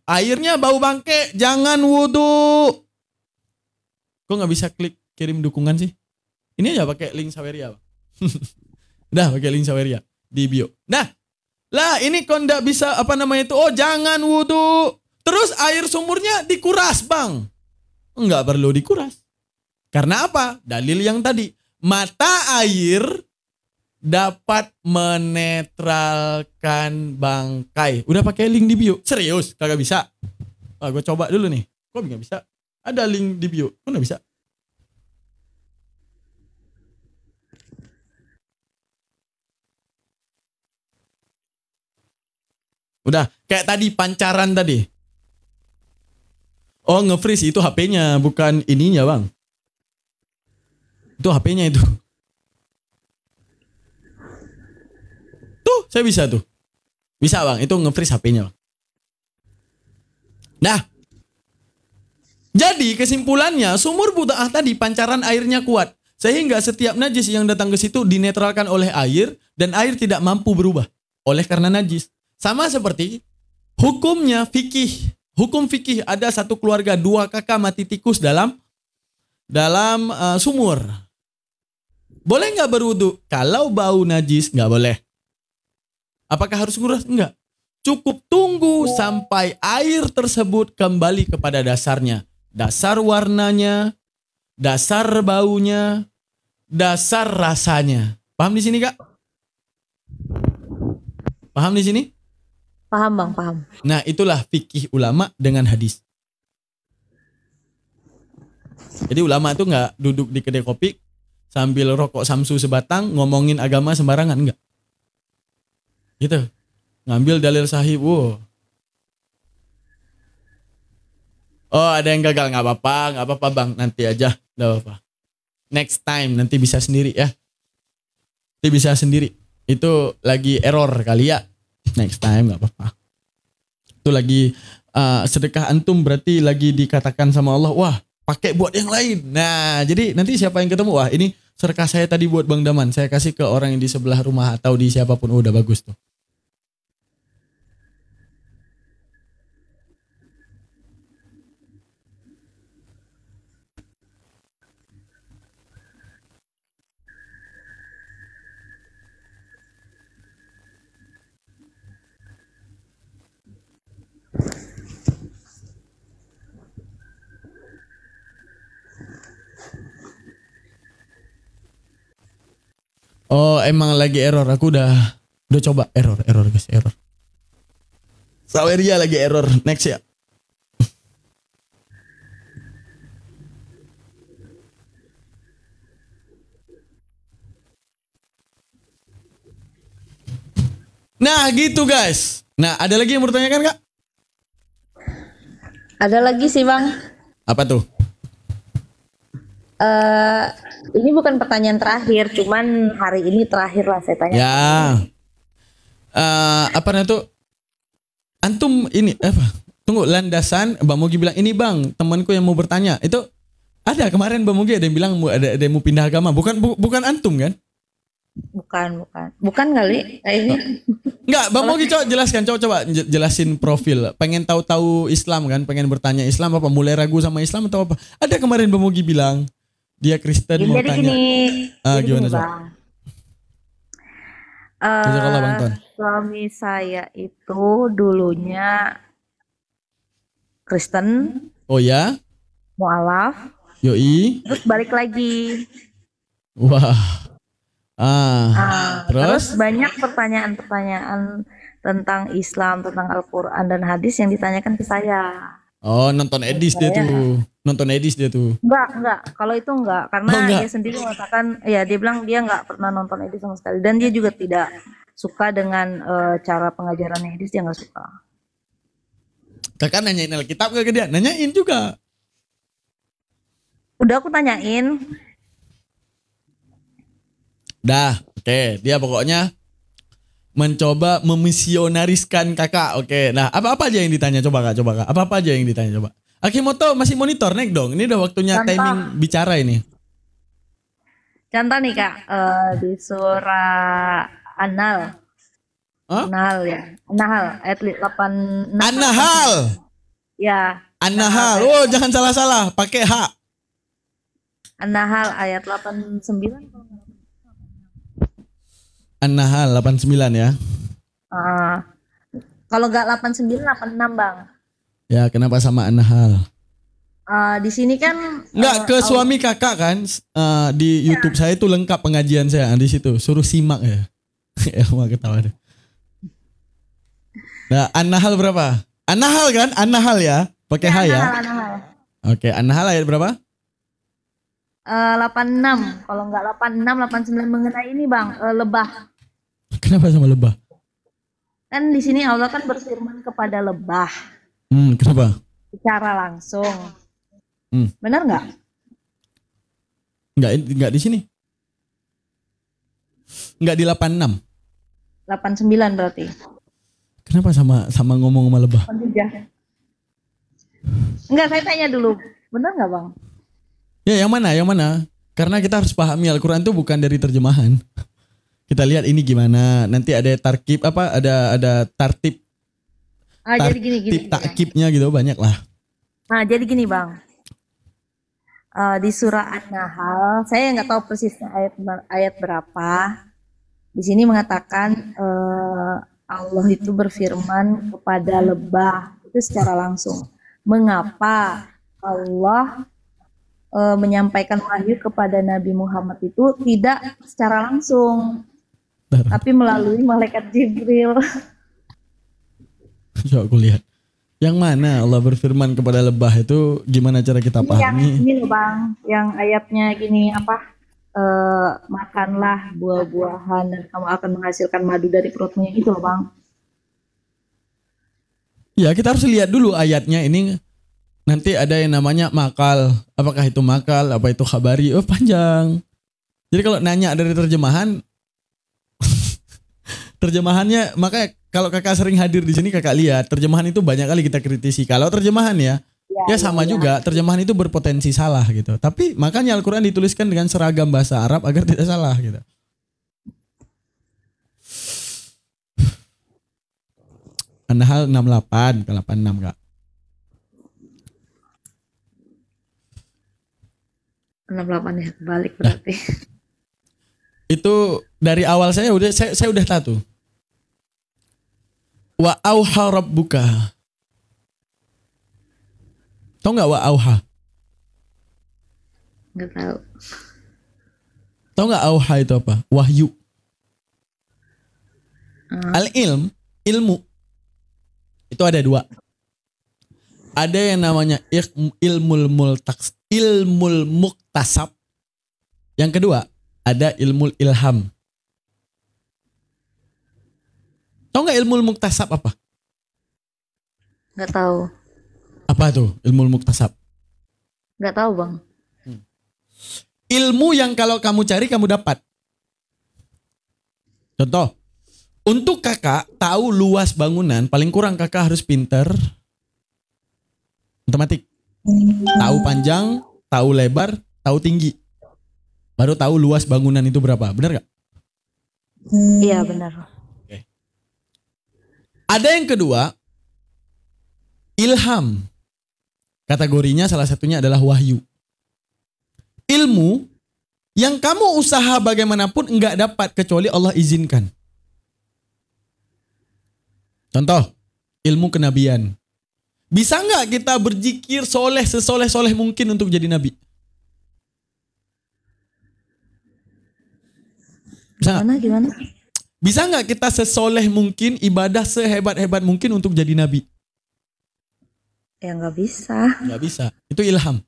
airnya bau bangkai, jangan wudhu. Kok gak bisa klik kirim dukungan sih? Ini aja pakai link Saweria. Udah pakai link Saweria di bio. Nah. Lah ini kok ndak bisa oh jangan wudhu. Terus air sumurnya dikuras bang. Enggak perlu dikuras. Karena apa? Dalil yang tadi. Mata air dapat menetralkan bangkai. Udah pakai link di bio. Serius? Kagak bisa? Gue coba dulu nih. Kok nggak bisa? Ada link di bio. Kok nggak bisa? Udah. Kayak tadi pancaran tadi. Oh, nge-freeze itu HP-nya. Bukan ininya, Bang. Itu HP-nya itu. Tuh, saya bisa tuh. Bisa, Bang. Itu nge-freeze HP-nya, Bang. Nah, jadi kesimpulannya sumur Budaah tadi pancaran airnya kuat. Sehingga setiap najis yang datang ke situ dinetralkan oleh air dan air tidak mampu berubah oleh karena najis. Sama seperti hukumnya fikih. Hukum fikih ada satu keluarga 2 kakak mati tikus dalam sumur. Boleh nggak berwudu? Kalau bau najis nggak boleh. Apakah harus nguras? Enggak. Cukup tunggu sampai air tersebut kembali kepada dasarnya. Dasar warnanya, dasar baunya, dasar rasanya. Paham di sini, Kak? Paham di sini? Paham Bang, paham. Nah, itulah fikih ulama dengan hadis. Jadi ulama itu nggak duduk di kedai kopi sambil rokok samsu sebatang ngomongin agama sembarangan, enggak. Gitu. Ngambil dalil sahih. Wow. Oh, ada yang gagal, nggak apa-apa Bang, nanti aja, nggak apa-apa. Next time nanti bisa sendiri ya. Nanti bisa sendiri. Itu lagi error kali ya. Next time nggak apa-apa. Itu lagi sedekah antum berarti lagi dikatakan sama Allah, wah pakai buat yang lain. Nah, jadi nanti siapa yang ketemu, wah ini sedekah saya tadi buat Bang Daman, saya kasih ke orang yang di sebelah rumah atau di siapapun. Udah bagus tuh. Oh, emang lagi error. Aku udah coba error guys, error. Saweria lagi error. Next ya. Nah, gitu guys. Nah, ada lagi yang mau ditanyakan, Kak? Ada lagi sih Bang. Apa tuh? Ini bukan pertanyaan terakhir, cuman hari ini terakhir lah saya tanya. Ya. Apa namanya tuh? Antum ini apa? Tunggu, landasan Mbak Mugi bilang ini Bang, temanku yang mau bertanya. Itu ada kemarin Mbak Mugi ada yang bilang ada yang mau pindah agama. Bukan antum kan? Bukan kali kayaknya. Enggak, Bang Mugi coba jelaskan, coba jelasin profil. Pengen tahu Islam kan, pengen bertanya Islam apa, mulai ragu sama Islam atau apa? Ada kemarin Bang Mugi bilang dia Kristen mau Jadi tanya. Gimana coba? Jazakallah Bang Ton. Suami saya itu dulunya Kristen, Oh ya? mualaf, Yoi. terus balik lagi. Wah. Terus banyak pertanyaan-pertanyaan tentang Islam, tentang Al-Quran dan hadis yang ditanyakan ke saya. Oh, nonton Edis dia tuh. Nonton Edis dia tuh. Enggak. Kalau itu enggak. Karena enggak. dia sendiri mengatakan, ya dia bilang dia enggak pernah nonton Edis sama sekali. Dan dia juga tidak suka dengan cara pengajaran Edis, dia enggak suka. Kakak nanyain Alkitab gak ke dia? Nanyain juga. Udah aku tanyain. Dah, oke. Dia pokoknya mencoba memisionariskan kakak. Oke, nah apa-apa aja yang ditanya coba kak. Apa-apa aja yang ditanya coba. Akimoto masih monitor, naik dong. Ini udah waktunya Contoh. timing bicara ini. Contoh nih kak, di surah An-Nahl. Hah? An-Nahl ya. An-Nahl ayat 8. An-Nahl. Ya. An-Nahl. Oh, jangan salah-salah, pakai H. An-Nahl ayat 89. An-Nahl 89 ya. Kalau nggak 89, 86 bang. Ya, kenapa sama An-Nahl? Di sini kan Enggak, ke suami kakak kan, di YouTube saya itu lengkap pengajian saya di situ. Suruh simak ya. Ya mau ketawa deh. Nah, An-Nahl berapa? An-Nahl kan? An-Nahl ya. Pakai H ya. An-Nahl. Oke, An-Nahl ayat berapa? 86. Kalau nggak 86, 89 mengenai ini Bang, lebah. Kenapa sama lebah? Kan di sini Allah kan berfirman kepada lebah Kenapa? secara langsung. Hmm. Benar nggak? Enggak di sini. Enggak di 86. 89 berarti. Kenapa sama ngomong sama lebah? Enggak, saya tanya dulu. Benar nggak Bang? Ya, yang mana? Yang mana? Karena kita harus pahami Al-Quran itu bukan dari terjemahan. Kita lihat ini gimana. Nanti ada tarkib apa? Ada tartib. Jadi gini. Takkibnya gitu banyak lah. Nah, jadi gini Bang. Di surah An-Nahl, saya nggak tahu persisnya ayat berapa. Di sini mengatakan Allah itu berfirman kepada lebah itu secara langsung. Mengapa Allah menyampaikan wahyu kepada Nabi Muhammad itu tidak secara langsung, tapi melalui malaikat Jibril. Coba aku lihat. Yang mana Allah berfirman kepada lebah itu gimana cara kita pahami? Ini loh Bang, yang ayatnya gini apa? Makanlah buah-buahan dan kamu akan menghasilkan madu dari perutmu, itu loh Bang. Ya, kita harus lihat dulu ayatnya ini. Nanti ada yang namanya makal. Apakah itu makal? Apa itu khabari? Oh, panjang. Jadi kalau nanya dari terjemahan, terjemahannya, makanya kalau kakak sering hadir di sini kakak lihat terjemahan itu banyak kali kita kritisi. Kalau terjemahan ya sama juga. Terjemahan itu berpotensi salah gitu. Tapi makanya Al-Quran dituliskan dengan seragam bahasa Arab agar tidak salah gitu. An-Nahl 68 ke 86 kak. 68 ya, balik berarti. Itu dari awal saya udah tahu. Wa auha rabbuka. Tahu nggak wa auha? Nggak tahu. Tahu nggak auha itu apa? Wahyu. Ilmu. Itu ada dua. Ada yang namanya ilmul muktasab. Yang kedua, ada ilmul ilham. Tahu nggak ilmul muktasab apa? Nggak tahu. Apa tuh ilmul muktasab? Nggak tahu Bang. Ilmu yang kalau kamu cari kamu dapat. Contoh, untuk kakak tahu luas bangunan, paling kurang kakak harus pinter matematik. Tahu panjang, tahu lebar, tahu tinggi. Baru tahu luas bangunan itu berapa. Benar gak? Iya benar. Oke. Ada yang kedua, ilham. Kategorinya salah satunya adalah wahyu. Ilmu yang kamu usaha bagaimanapun enggak dapat kecuali Allah izinkan. Contoh, ilmu kenabian. Bisa nggak kita berzikir sesoleh mungkin untuk jadi nabi? Gimana? Bisa nggak kita sesoleh mungkin, ibadah sehebat-hebat mungkin untuk jadi nabi? Ya nggak bisa. Nggak bisa. Itu ilham.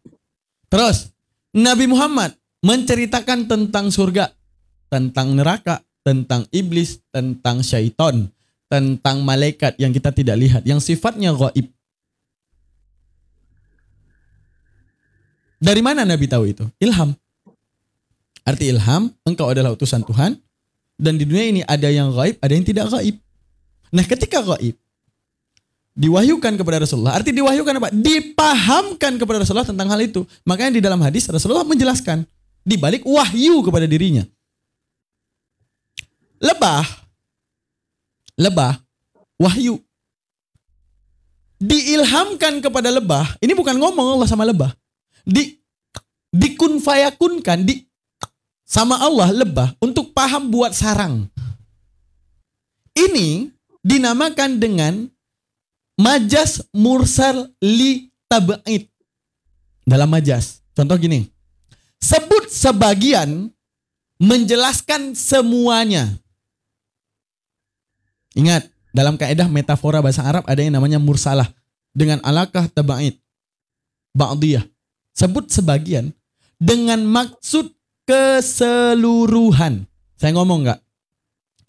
Terus, Nabi Muhammad menceritakan tentang surga, tentang neraka, tentang iblis, tentang syaitan, tentang malaikat yang kita tidak lihat, yang sifatnya gaib. Dari mana Nabi tahu itu? Ilham. Arti ilham, engkau adalah utusan Tuhan, dan di dunia ini ada yang gaib, ada yang tidak gaib. Nah, ketika gaib diwahyukan kepada Rasulullah, arti diwahyukan apa? Dipahamkan kepada Rasulullah tentang hal itu. Makanya di dalam hadis Rasulullah menjelaskan di balik wahyu kepada dirinya. Lebah, wahyu. Diilhamkan kepada lebah, ini bukan ngomong Allah sama lebah. Dikunfayakunkan sama Allah lebah untuk paham buat sarang. Ini dinamakan dengan majas mursal li tab'id. dalam majas. Contoh gini. Sebut sebagian menjelaskan semuanya. Ingat, dalam kaidah metafora bahasa Arab ada yang namanya mursalah dengan alaqah taba'id, ba'diyah. Sebut sebagian dengan maksud keseluruhan. Saya ngomong nggak?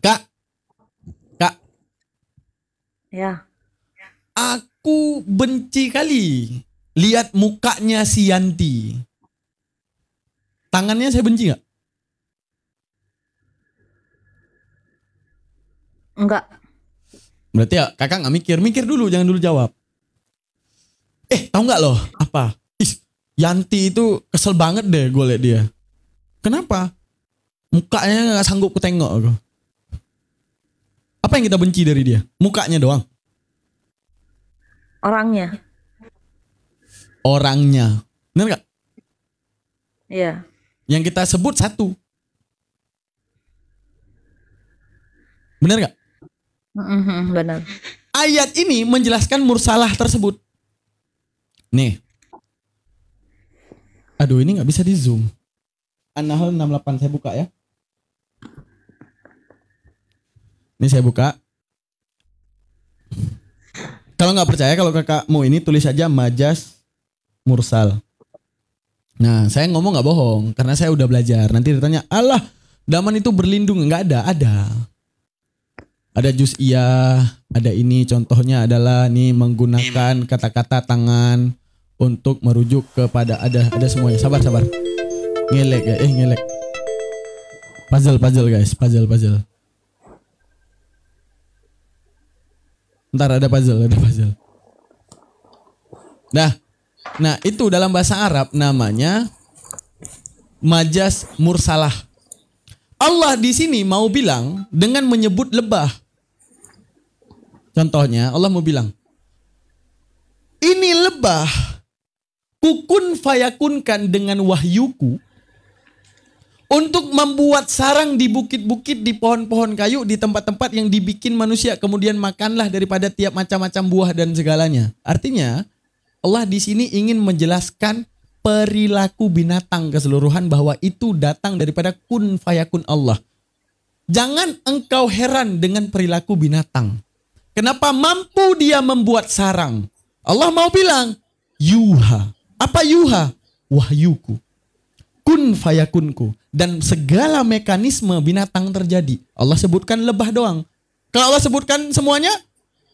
Kak, Ya. aku benci kali lihat mukanya si Yanti. Tangannya saya benci nggak? Enggak. Berarti ya kakak nggak mikir. Mikir dulu, jangan dulu jawab. Tahu nggak loh? Apa? Yanti itu kesel banget deh gue liat dia. Kenapa? Mukanya nggak sanggup ku tengok aku. Apa yang kita benci dari dia? Mukanya doang. Orangnya. Orangnya. Bener nggak? Iya. Yang kita sebut satu. Bener nggak? Benar. Ayat ini menjelaskan mursalah tersebut. Nih. Aduh, ini nggak bisa di zoom. An-Nahl 68 saya buka ya. Ini saya buka. Kalau nggak percaya, kalau kakak mau ini tulis aja majas mursal. Nah, saya ngomong nggak bohong karena saya udah belajar. Nanti ditanya, Allah, daman itu berlindung. Nggak ada, ada. Ada juz'iyah, ada ini contohnya adalah nih menggunakan kata-kata tangan untuk merujuk kepada ada semuanya. Sabar. Ngelek ya, ngelek. Puzzle guys, puzzle. Ntar ada puzzle. Nah itu dalam bahasa Arab namanya majas mursalah. Allah di sini mau bilang dengan menyebut lebah. Contohnya Allah mau bilang, ini lebah kukun fayakunkan dengan wahyuku untuk membuat sarang di bukit-bukit, di pohon-pohon kayu, di tempat-tempat yang dibikin manusia. Kemudian makanlah daripada tiap macam-macam buah dan segalanya. Artinya Allah di sini ingin menjelaskan perilaku binatang keseluruhan bahwa itu datang daripada kun fayakun Allah. Jangan engkau heran dengan perilaku binatang. Kenapa mampu dia membuat sarang? Allah mau bilang, yuha. Apa yuha? Wahyuku. Kun fayakunku. Dan segala mekanisme binatang terjadi. Allah sebutkan lebah doang. Kalau Allah sebutkan semuanya,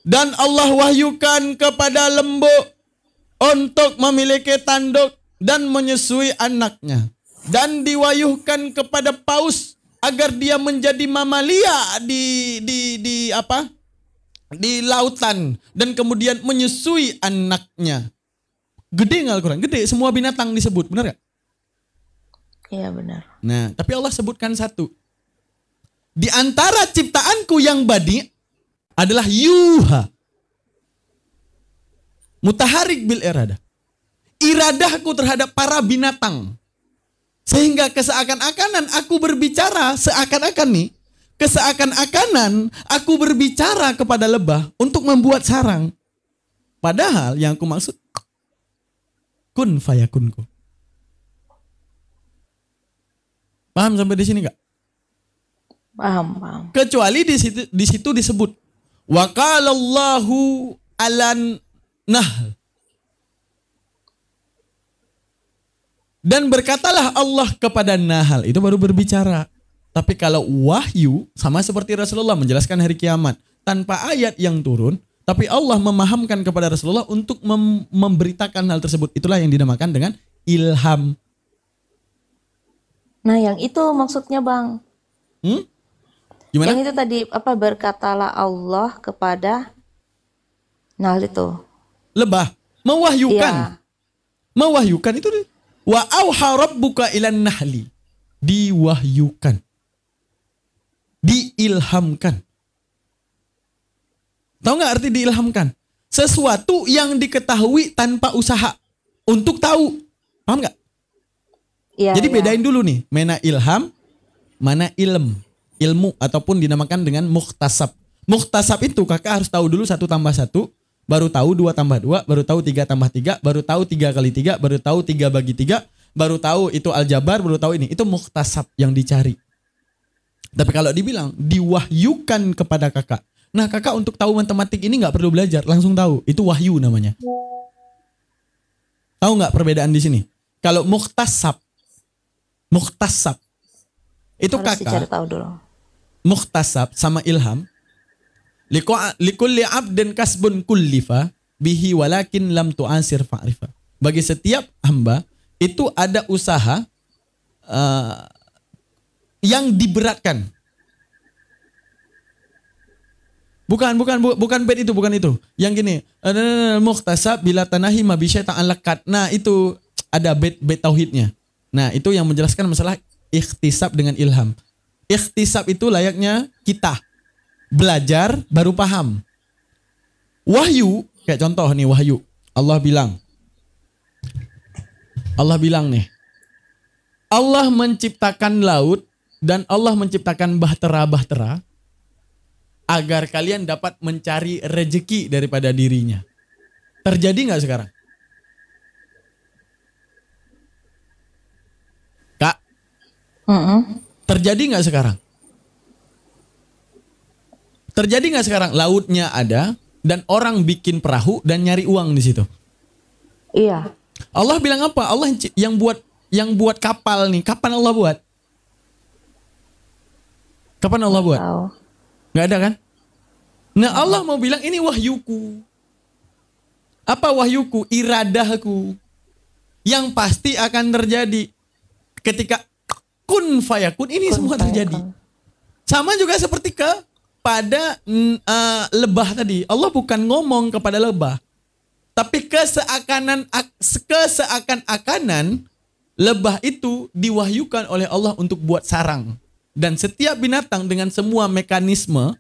dan Allah wahyukan kepada lembu untuk memiliki tanduk dan menyusui anaknya. Dan diwahyukan kepada paus agar dia menjadi mamalia di lautan dan kemudian menyusui anaknya. Gede nggak Al-Quran? Gede, semua binatang disebut, benar gak? Iya benar. Nah, tapi Allah sebutkan satu. Di antara ciptaanku yang badi adalah yuha. Mutaharik bil irada. Iradahku terhadap para binatang. Sehingga keseakan-akanan aku berbicara, keseakan-akanan aku berbicara kepada lebah untuk membuat sarang. Padahal yang aku maksud kun fayakunku. Paham sampai di sini enggak? Paham. Kecuali di situ disebut wa qalallahu alan nahl. Dan berkatalah Allah kepada Nahal, itu baru berbicara. Tapi kalau wahyu, sama seperti Rasulullah menjelaskan hari kiamat, tanpa ayat yang turun, tapi Allah memahamkan kepada Rasulullah untuk memberitakan hal tersebut. Itulah yang dinamakan dengan ilham. Nah yang itu maksudnya Bang. Gimana? Yang itu tadi berkatalah Allah kepada Nahl itu. Lebah, mewahyukan. Iya. Mewahyukan itu wa auha rabbuka ilan nahli. Diwahyukan. Diilhamkan. Tahu nggak arti diilhamkan? Sesuatu yang diketahui tanpa usaha untuk tahu. Paham nggak? Iya. Jadi bedain dulu nih, mana ilham, mana ilmu ataupun dinamakan dengan mukhtasab. Mukhtasab itu kakak harus tahu dulu 1 tambah 1 baru tahu 2 tambah 2, baru tahu 3 tambah 3, baru tahu 3 kali 3, baru tahu 3 bagi 3, baru tahu itu aljabar, baru tahu ini. Itu muktasab yang dicari. Tapi kalau dibilang diwahyukan kepada kakak. Nah kakak untuk tahu matematik ini nggak perlu belajar, langsung tahu. Itu wahyu namanya. Tahu nggak perbedaan di sini? Kalau muktasab itu Harus dicari kakak. tahu dulu. Muktasab sama ilham. Likulli abdin kasbun kullifa bihi walakin lam tu'asir fa'rifa. Bagi setiap hamba itu ada usaha yang diberatkan. Bukan bait itu, bukan itu. Yang gini, muktasab bila tanahi ma bi syai'an lakat. Nah, itu ada bait tauhidnya. Nah, itu yang menjelaskan masalah ikhtisab dengan ilham. Ikhtisab itu layaknya kita belajar baru paham. Wahyu, kayak contoh nih wahyu. Allah bilang nih. Allah menciptakan laut dan Allah menciptakan bahtera-bahtera agar kalian dapat mencari rezeki daripada dirinya. Terjadi nggak sekarang? Kak? Terjadi nggak sekarang? Terjadi nggak sekarang? Lautnya ada dan orang bikin perahu dan nyari uang di situ. Iya. Allah bilang apa? Allah yang buat kapal nih. Kapan Allah buat? Kapan Allah buat? Tahu. Nggak ada kan? Nah Allah mau bilang ini wahyuku. Apa wahyuku? Iradahku. Yang pasti akan terjadi. Ketika kun fayakun ini semua terjadi. Sama juga seperti pada lebah tadi. Allah bukan ngomong kepada lebah. Tapi keseakan-akanan lebah itu diwahyukan oleh Allah untuk buat sarang. Dan setiap binatang dengan semua mekanisme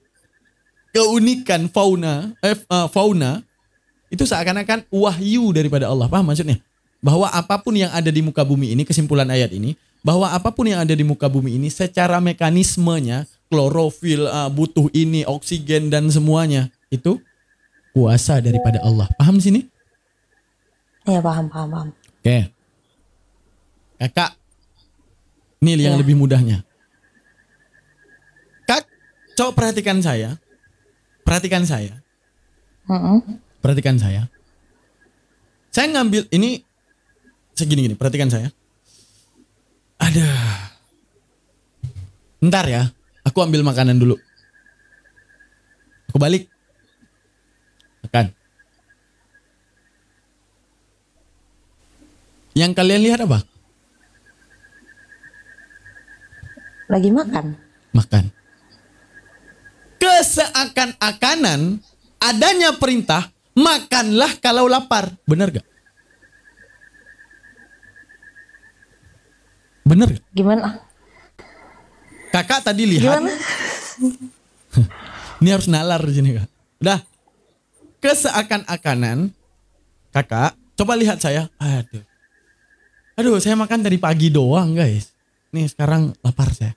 keunikan fauna itu seakan-akan wahyu daripada Allah. Paham maksudnya? Bahwa apapun yang ada di muka bumi ini, kesimpulan ayat ini, bahwa apapun yang ada di muka bumi ini secara mekanismenya, klorofil, butuh ini, oksigen dan semuanya, itu kuasa daripada Allah. Paham di sini? Iya, paham. Oke. Kakak, ini yang lebih mudahnya. Kak, coba perhatikan saya. Perhatikan saya. Saya ngambil ini segini-gini. Perhatikan saya. Ada. Ntar ya. Aku ambil makanan dulu. Aku balik. Makan. Yang kalian lihat apa? Lagi makan. Makan. Keseakan-akanan adanya perintah makanlah kalau lapar. Benar gak? Benar gak? Gimana? Kakak tadi lihat. Gimana? Ini harus nalar di sini kak. Udah. Keseakan-akanan kakak coba lihat saya. Aduh, saya makan dari pagi doang guys. Nih sekarang lapar saya.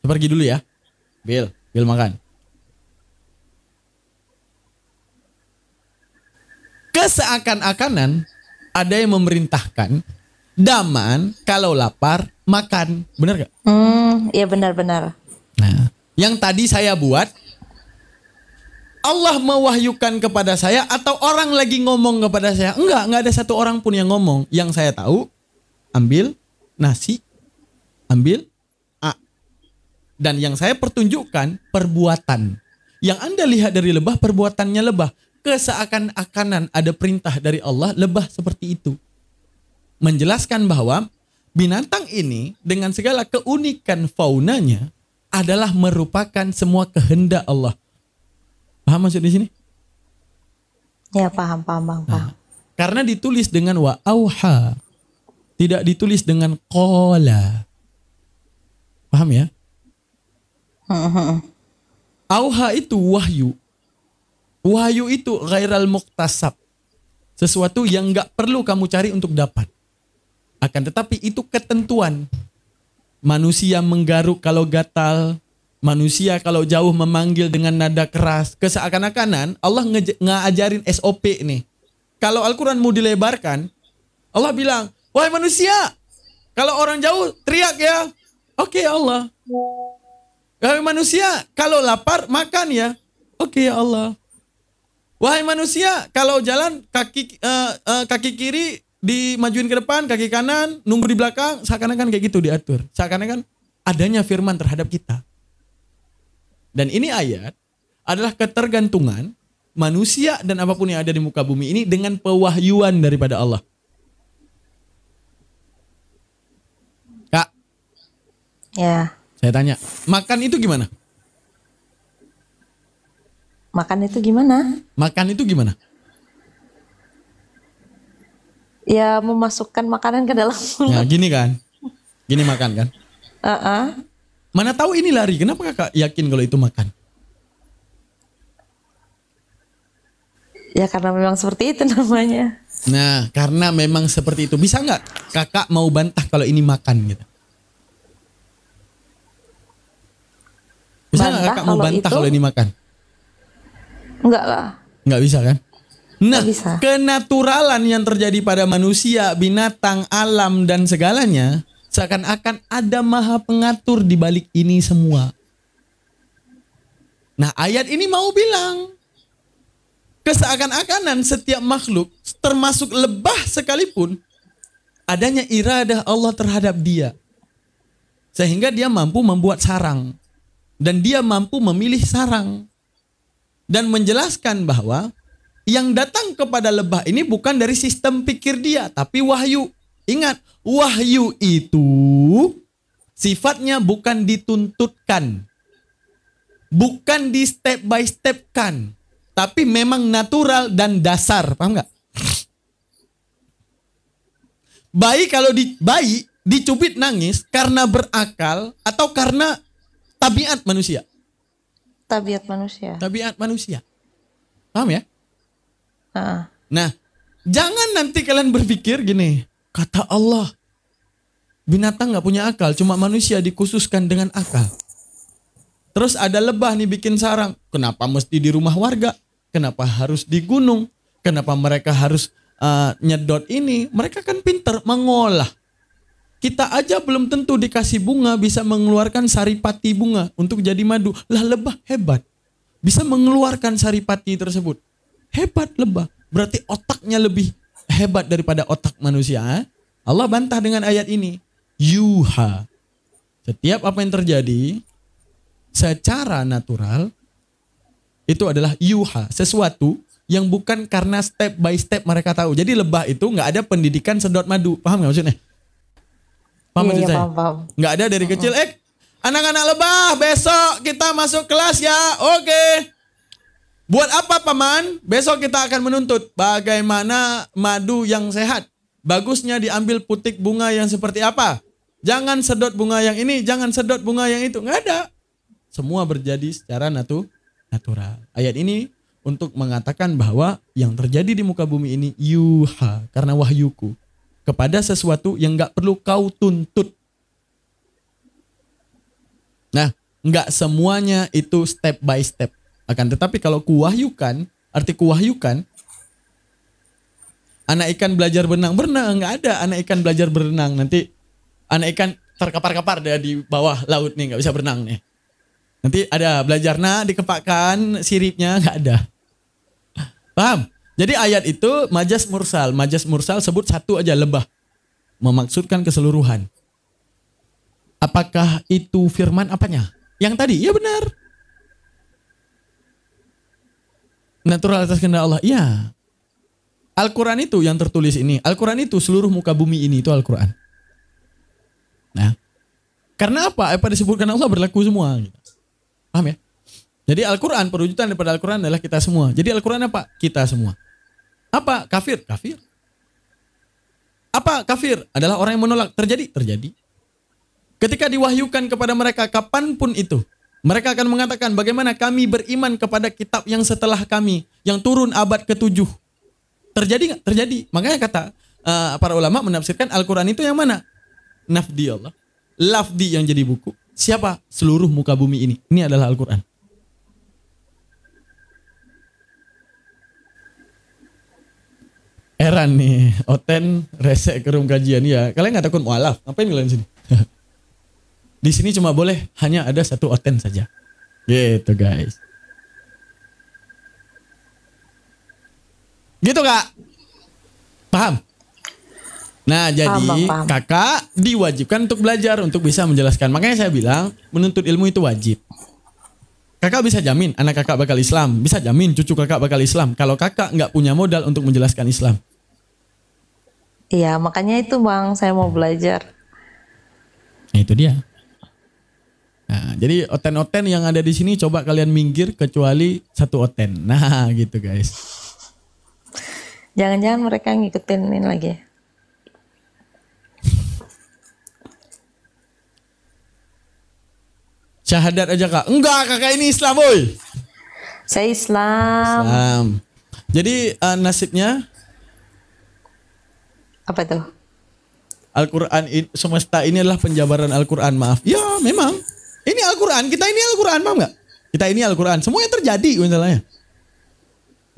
Saya pergi dulu ya. Bil makan. Keseakan-akanan ada yang memerintahkan daman kalau lapar makan. Benar gak? Iya benar-benar. Nah, yang tadi saya buat Allah mewahyukan kepada saya atau orang lagi ngomong kepada saya? Enggak ada satu orang pun yang ngomong. Yang saya tahu, ambil nasi, ambil dan yang saya pertunjukkan perbuatan. Yang Anda lihat dari lebah, perbuatannya lebah. Keseakan-akanan ada perintah dari Allah, lebah seperti itu. Menjelaskan bahwa binatang ini dengan segala keunikan faunanya adalah merupakan semua kehendak Allah. Paham maksud di sini? Ya paham. Karena ditulis dengan wa auha. Tidak ditulis dengan qala. Paham ya? Auha itu wahyu. Wahyu itu ghairal muktasab. Sesuatu yang gak perlu kamu cari untuk dapat. Akan tetapi itu ketentuan. Manusia menggaruk kalau gatal. Manusia kalau jauh memanggil dengan nada keras, keseakan-akanan Allah ngajarin SOP nih. Kalau Al-Quran mau dilebarkan, Allah bilang, wahai manusia, kalau orang jauh teriak ya. Oke ya Allah. Wahai manusia, kalau lapar makan ya. Oke ya Allah. Wahai manusia, kalau jalan kaki kiri dimajuin ke depan, kaki kanan nunggu di belakang, seakan-akan kayak gitu diatur. Seakan-akan adanya firman terhadap kita. Dan ini ayat adalah ketergantungan manusia dan apapun yang ada di muka bumi ini dengan pewahyuan daripada Allah. Kak, Ya, saya tanya, makan itu gimana? makan itu gimana? Makan itu gimana? Ya, memasukkan makanan ke dalam Ya mulut. gini kan, gini makan kan. Uh-uh. Mana tahu ini lari, kenapa kakak yakin kalau itu makan? Ya karena memang seperti itu namanya. Nah, karena memang seperti itu. Bisa nggak kakak mau bantah kalau ini makan gitu? Bisa nggak Bantah kakak mau kalau bantah itu? kalau ini makan? Enggak lah. Nggak bisa kan? Nah, Nggak bisa. kenaturalan yang terjadi pada manusia, binatang, alam, dan segalanya, seakan-akan ada maha pengatur di balik ini semua. Nah, ayat ini mau bilang, keseakan-akanan setiap makhluk, termasuk lebah sekalipun, adanya iradah Allah terhadap dia. Sehingga dia mampu membuat sarang. Dan dia mampu memilih sarang. Dan menjelaskan bahwa yang datang kepada lebah ini bukan dari sistem pikir dia, tapi wahyu. Ingat, wahyu itu sifatnya bukan dituntutkan. Bukan di step by step kan. Tapi memang natural dan dasar. Paham nggak? Bayi dicubit nangis karena berakal atau karena tabiat manusia. Tabiat manusia. Tabiat manusia. Paham ya? Uh-uh. Nah, jangan nanti kalian berpikir gini, kata Allah, binatang nggak punya akal, cuma manusia dikhususkan dengan akal. Terus ada lebah nih bikin sarang, kenapa mesti di rumah warga? Kenapa harus di gunung? Kenapa mereka harus nyedot ini? Mereka kan pintar mengolah. Kita aja belum tentu dikasih bunga bisa mengeluarkan saripati bunga untuk jadi madu. Lah lebah hebat, bisa mengeluarkan saripati tersebut. Hebat lebah. Berarti otaknya lebih hebat daripada otak manusia. Allah bantah dengan ayat ini. Yuha. Setiap apa yang terjadi secara natural itu adalah yuha. Sesuatu yang bukan karena step by step mereka tahu. Jadi lebah itu nggak ada pendidikan sedot madu. Paham nggak maksudnya? Paham maksud saya? Paham. Nggak ada dari kecil. Anak-anak lebah besok kita masuk kelas ya. Oke. Buat apa paman? Besok kita akan menuntut bagaimana madu yang sehat. Bagusnya diambil putik bunga yang seperti apa. Jangan sedot bunga yang ini, jangan sedot bunga yang itu. Nggak ada. Semua berjadi secara natural. Ayat ini untuk mengatakan bahwa yang terjadi di muka bumi ini yuha, karena wahyuku. Kepada sesuatu yang nggak perlu kau tuntut. Nah, nggak semuanya itu step by step. Akan tetapi kalau kuwahyukan, arti kuwahyukan, anak ikan belajar berenang, nggak ada anak ikan belajar berenang. Nanti anak ikan terkapar-kapar di bawah laut nih, nggak bisa berenang nih. Nanti ada belajar dikepakkan siripnya, nggak ada. Paham? Jadi ayat itu majas mursal. Majas mursal sebut satu aja, lebah. Memaksudkan keseluruhan. Apakah itu firman apanya? Yang tadi, ya benar. Natural atas kehendak Allah. Iya. Al-Quran itu yang tertulis ini. Al-Quran itu seluruh muka bumi ini itu Al-Quran. Nah. Karena apa? Apa disebutkan Allah berlaku semua. Paham ya? Jadi Al-Quran, perwujudan daripada Al-Quran adalah kita semua. Jadi Al-Quran apa? Kita semua. Apa? Kafir? Kafir. Apa? Kafir adalah orang yang menolak. Terjadi? Terjadi. Ketika diwahyukan kepada mereka kapanpun itu, mereka akan mengatakan bagaimana kami beriman kepada kitab yang setelah kami, yang turun abad ke-7. Terjadi nggak? Terjadi. Makanya kata para ulama menafsirkan Al-Quran itu yang mana? Nafdi Allah. Lafdi yang jadi buku. Siapa? Seluruh muka bumi ini. Ini adalah Al-Quran. Heran nih, Oten resek ke room kajian ya. Kalian nggak takut mualaf? Ngapain kalian sini? Di sini cuma boleh hanya ada satu Oten saja. Gitu guys. Gitu Kak. Paham? Nah jadi Paham. kakak diwajibkan untuk belajar untuk bisa menjelaskan. Makanya saya bilang menuntut ilmu itu wajib. Kakak bisa jamin anak kakak bakal Islam. Bisa jamin cucu kakak bakal Islam. Kalau kakak nggak punya modal untuk menjelaskan Islam. Iya, makanya itu Bang, saya mau belajar. Nah itu dia. Nah, jadi oten-oten yang ada di sini coba kalian minggir kecuali satu oten. Nah gitu guys. Jangan-jangan mereka ngikutin ini lagi. Syahadat aja kak. Enggak kakak ini Islam boy. Saya Islam. Islam. Jadi nasibnya Apa tuh? Al-Quran semesta ini adalah penjabaran Al-Quran. Maaf. Ya memang. Ini Al-Quran. Kita ini Al-Quran. Paham gak? Kita ini Al-Quran. Semuanya terjadi misalnya.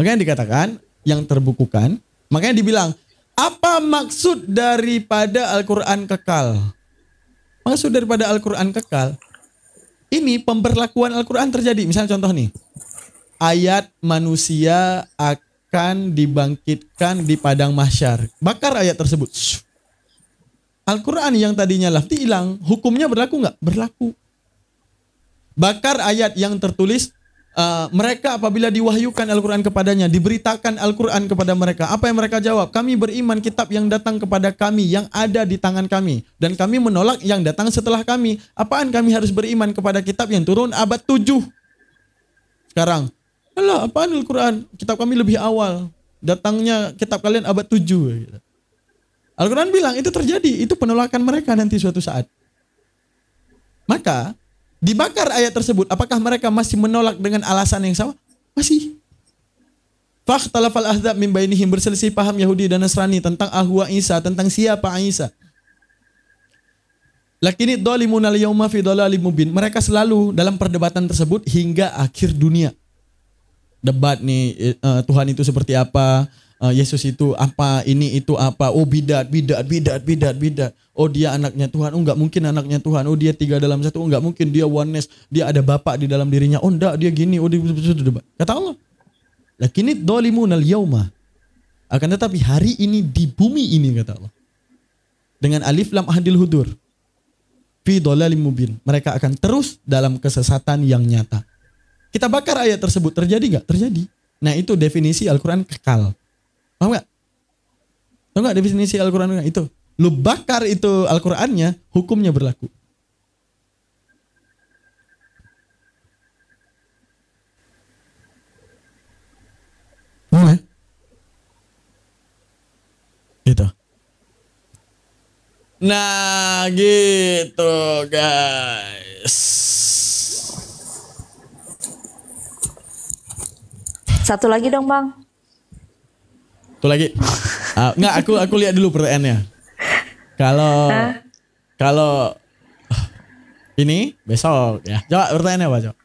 Makanya dikatakan yang terbukukan. Makanya dibilang. Apa maksud daripada Al-Quran kekal? Maksud daripada Al-Quran kekal. Ini pemberlakuan Al-Quran terjadi. Misalnya contoh nih. Ayat manusia akan dibangkitkan di padang mahsyar. Bakar ayat tersebut. Al-Quran yang tadinya lafzi hilang. Hukumnya berlaku nggak? Berlaku. Bakar ayat yang tertulis. Mereka apabila diwahyukan Al-Quran kepadanya. Diberitakan Al-Quran kepada mereka. Apa yang mereka jawab? Kami beriman kitab yang datang kepada kami. Yang ada di tangan kami. Dan kami menolak yang datang setelah kami. Apaan kami harus beriman kepada kitab yang turun abad 7? Sekarang. Alah, apaan Al-Quran? Kitab kami lebih awal. Datangnya kitab kalian abad 7. Al-Quran bilang itu terjadi. Itu penolakan mereka nanti suatu saat. Maka, dibakar ayat tersebut. Apakah mereka masih menolak dengan alasan yang sama? Masih. Fakhtalafal ahzab min bainihim, berselisih paham Yahudi dan Nasrani tentang ahwa Isa, tentang siapa Isa. Lakini dhalimuna al-yawma fi dhalalim mubin. Mereka selalu dalam perdebatan tersebut hingga akhir dunia. Debat nih Tuhan itu seperti apa, Yesus itu apa, ini itu apa, oh bidat. Oh dia anaknya Tuhan, oh enggak mungkin anaknya Tuhan, oh dia 3 dalam 1, oh enggak mungkin dia oneness, dia ada Bapa di dalam dirinya, oh enggak dia gini, oh dia debat. Kata Allah, lakini dhalimunal yauma, akan tetapi hari ini di bumi ini kata Allah, dengan alif lam ahdil hudur, fi dhalalim mubin, mereka akan terus dalam kesesatan yang nyata. Kita bakar ayat tersebut, terjadi nggak? Terjadi. Nah itu definisi Al-Quran kekal. Paham nggak? Tahu nggak definisi Al-Quran itu? Lu bakar itu Al-Qurannya, hukumnya berlaku. Gitu. Nah gitu guys. Satu lagi dong Bang. Tuh lagi. Enggak, aku lihat dulu pertanyaannya. Kalau ini besok ya. Coba pertanyaannya apa, coba?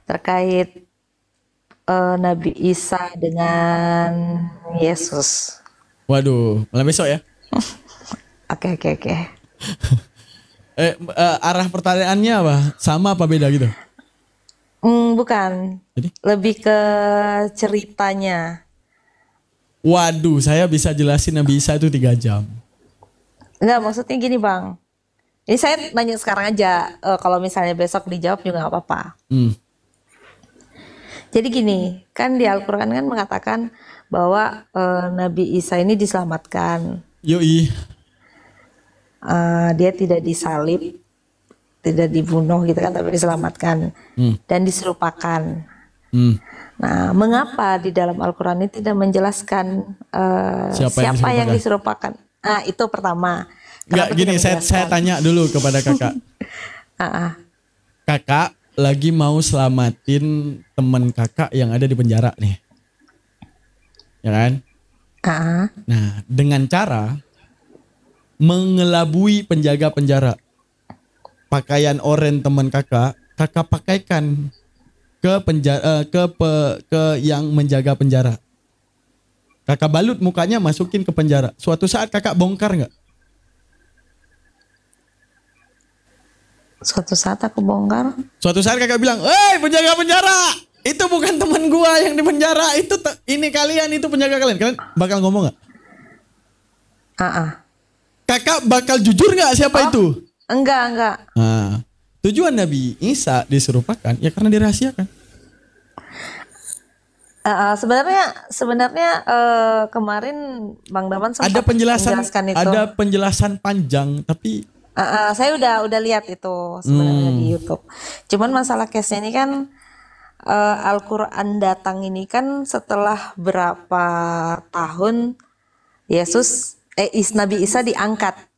Terkait Nabi Isa dengan Yesus. Waduh, malam besok ya. Oke. Arah pertanyaannya apa? Sama apa beda gitu? Bukan. Jadi? Lebih ke ceritanya. Waduh, saya bisa jelasin Nabi Isa itu 3 jam. Enggak, maksudnya gini Bang. Ini saya nanya sekarang aja. Kalau misalnya besok dijawab juga nggak apa-apa. Jadi gini, kan di Al-Quran kan mengatakan bahwa Nabi Isa ini diselamatkan. Yoi. Dia tidak disalib, tidak dibunuh gitu kan, tapi diselamatkan dan diserupakan. Nah, mengapa di dalam Al-Quran ini tidak menjelaskan siapa yang diserupakan? Ah, itu pertama. Enggak, gini, saya tanya dulu kepada kakak. Kakak lagi mau selamatin teman kakak yang ada di penjara nih. Ya kan? Nah, dengan cara mengelabui penjaga penjara. Pakaian oranye teman kakak pakaikan ke penjara, ke yang menjaga penjara. Kakak balut mukanya, masukin ke penjara. Suatu saat kakak bongkar nggak? Suatu saat aku bongkar. Suatu saat kakak bilang, penjaga penjara, itu bukan teman gua yang di penjara, ini kalian, itu penjaga kalian. Kalian bakal ngomong nggak? Kakak bakal jujur nggak siapa itu? Enggak. Nah, tujuan Nabi Isa diserupakan ya karena dirahasiakan. Sebenarnya kemarin Bang Daman sempat menjelaskan itu. Ada penjelasan panjang, tapi saya udah lihat itu sebenarnya di YouTube. Cuman masalah case-nya ini kan Al-Quran datang ini kan setelah berapa tahun Nabi Isa diangkat.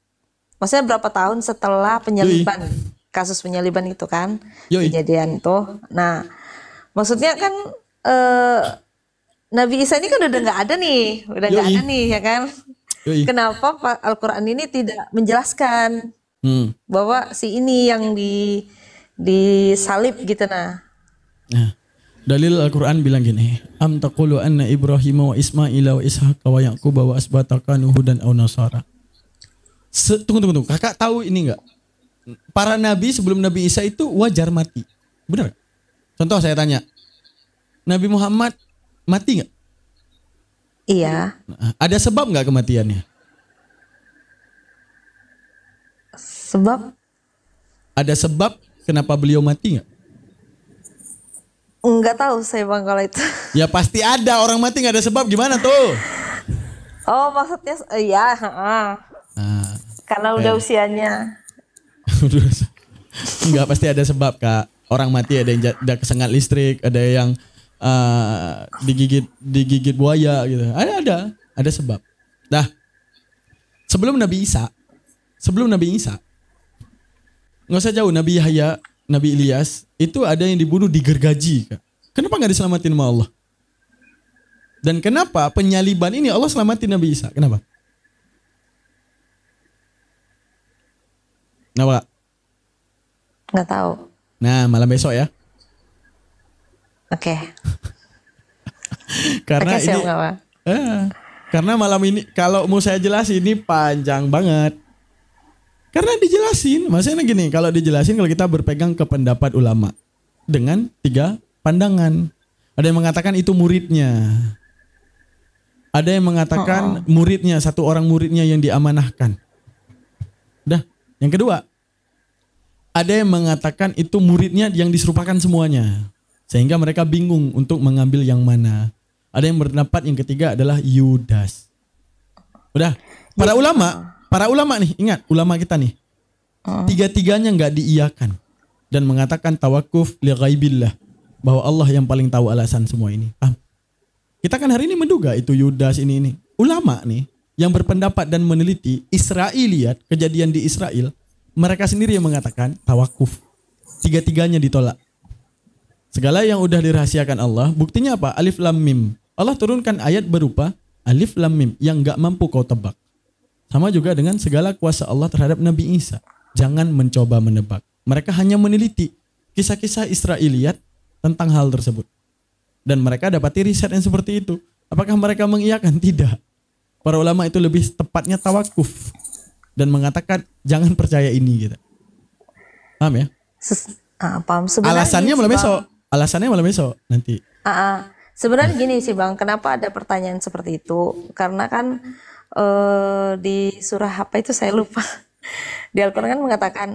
Maksudnya berapa tahun setelah penyaliban, kasus penyaliban itu kan, kejadian itu. Nah, maksudnya kan Nabi Isa ini kan udah nggak ada nih, ya kan? Kenapa Al-Quran ini tidak menjelaskan bahwa si ini yang disalib gitu nah. Dalil Al-Quran bilang gini, am taqulu anna Ibrahim wa Ismail wa Ishaq wa Yaqub wa asbataka Nuhudan aw Nasara. Tunggu. Kakak tahu ini enggak? Para nabi sebelum Nabi Isa itu wajar mati. Benar? Contoh saya tanya. Nabi Muhammad mati enggak? Iya. Ada sebab enggak kematiannya? Sebab? Ada sebab kenapa beliau mati enggak? Enggak tahu saya Bang kalau itu. Ya pasti ada, orang mati enggak ada sebab, gimana tuh? Oh maksudnya iya. Karena udah usianya. Enggak, pasti ada sebab Kak. Orang mati ada yang kesengat listrik, ada yang digigit buaya gitu. Ada sebab. Nah, sebelum Nabi Isa, nggak usah jauh, Nabi Yahya, Nabi Ilyas, itu ada yang dibunuh digergaji Kak. Kenapa nggak diselamatin sama Allah? Dan kenapa penyaliban ini Allah selamatin Nabi Isa? Kenapa? Kenapa? Nggak tahu. Nah, malam besok ya. Oke. Karena ini, karena malam ini kalau mau saya jelasin ini panjang banget. Karena dijelasin, maksudnya gini, kalau kita berpegang ke pendapat ulama dengan 3 pandangan. Ada yang mengatakan itu muridnya. Ada yang mengatakan muridnya, satu orang muridnya yang diamanahkan. Dah. Yang kedua, ada yang mengatakan itu muridnya yang diserupakan semuanya. Sehingga mereka bingung untuk mengambil yang mana. Ada yang berpendapat yang ketiga adalah Yudas. Udah, para ulama nih, ingat ulama kita nih. 3-tiganya enggak diiyakan dan mengatakan tawakuf li ghaibillah, bahwa Allah yang paling tahu alasan semua ini. Paham? Kita kan hari ini menduga itu Yudas ini. Ulama nih yang berpendapat dan meneliti Israiliyat, kejadian di Israel, mereka sendiri yang mengatakan tawakuf. 3-tiganya ditolak. Segala yang udah dirahasiakan Allah, buktinya apa? Alif Lam Mim. Allah turunkan ayat berupa Alif Lam Mim yang gak mampu kau tebak. Sama juga dengan segala kuasa Allah terhadap Nabi Isa. Jangan mencoba menebak. Mereka hanya meneliti kisah-kisah Israiliyat tentang hal tersebut. Dan mereka dapati riset yang seperti itu. Apakah mereka mengiyakan? Tidak. Para ulama itu lebih tepatnya tawakuf dan mengatakan jangan percaya ini gitu. Paham ya? Paham. Alasannya malam besok nanti. Sebenarnya gini sih Bang, kenapa ada pertanyaan seperti itu? Karena kan di surah apa itu saya lupa. Di Al-Quran kan mengatakan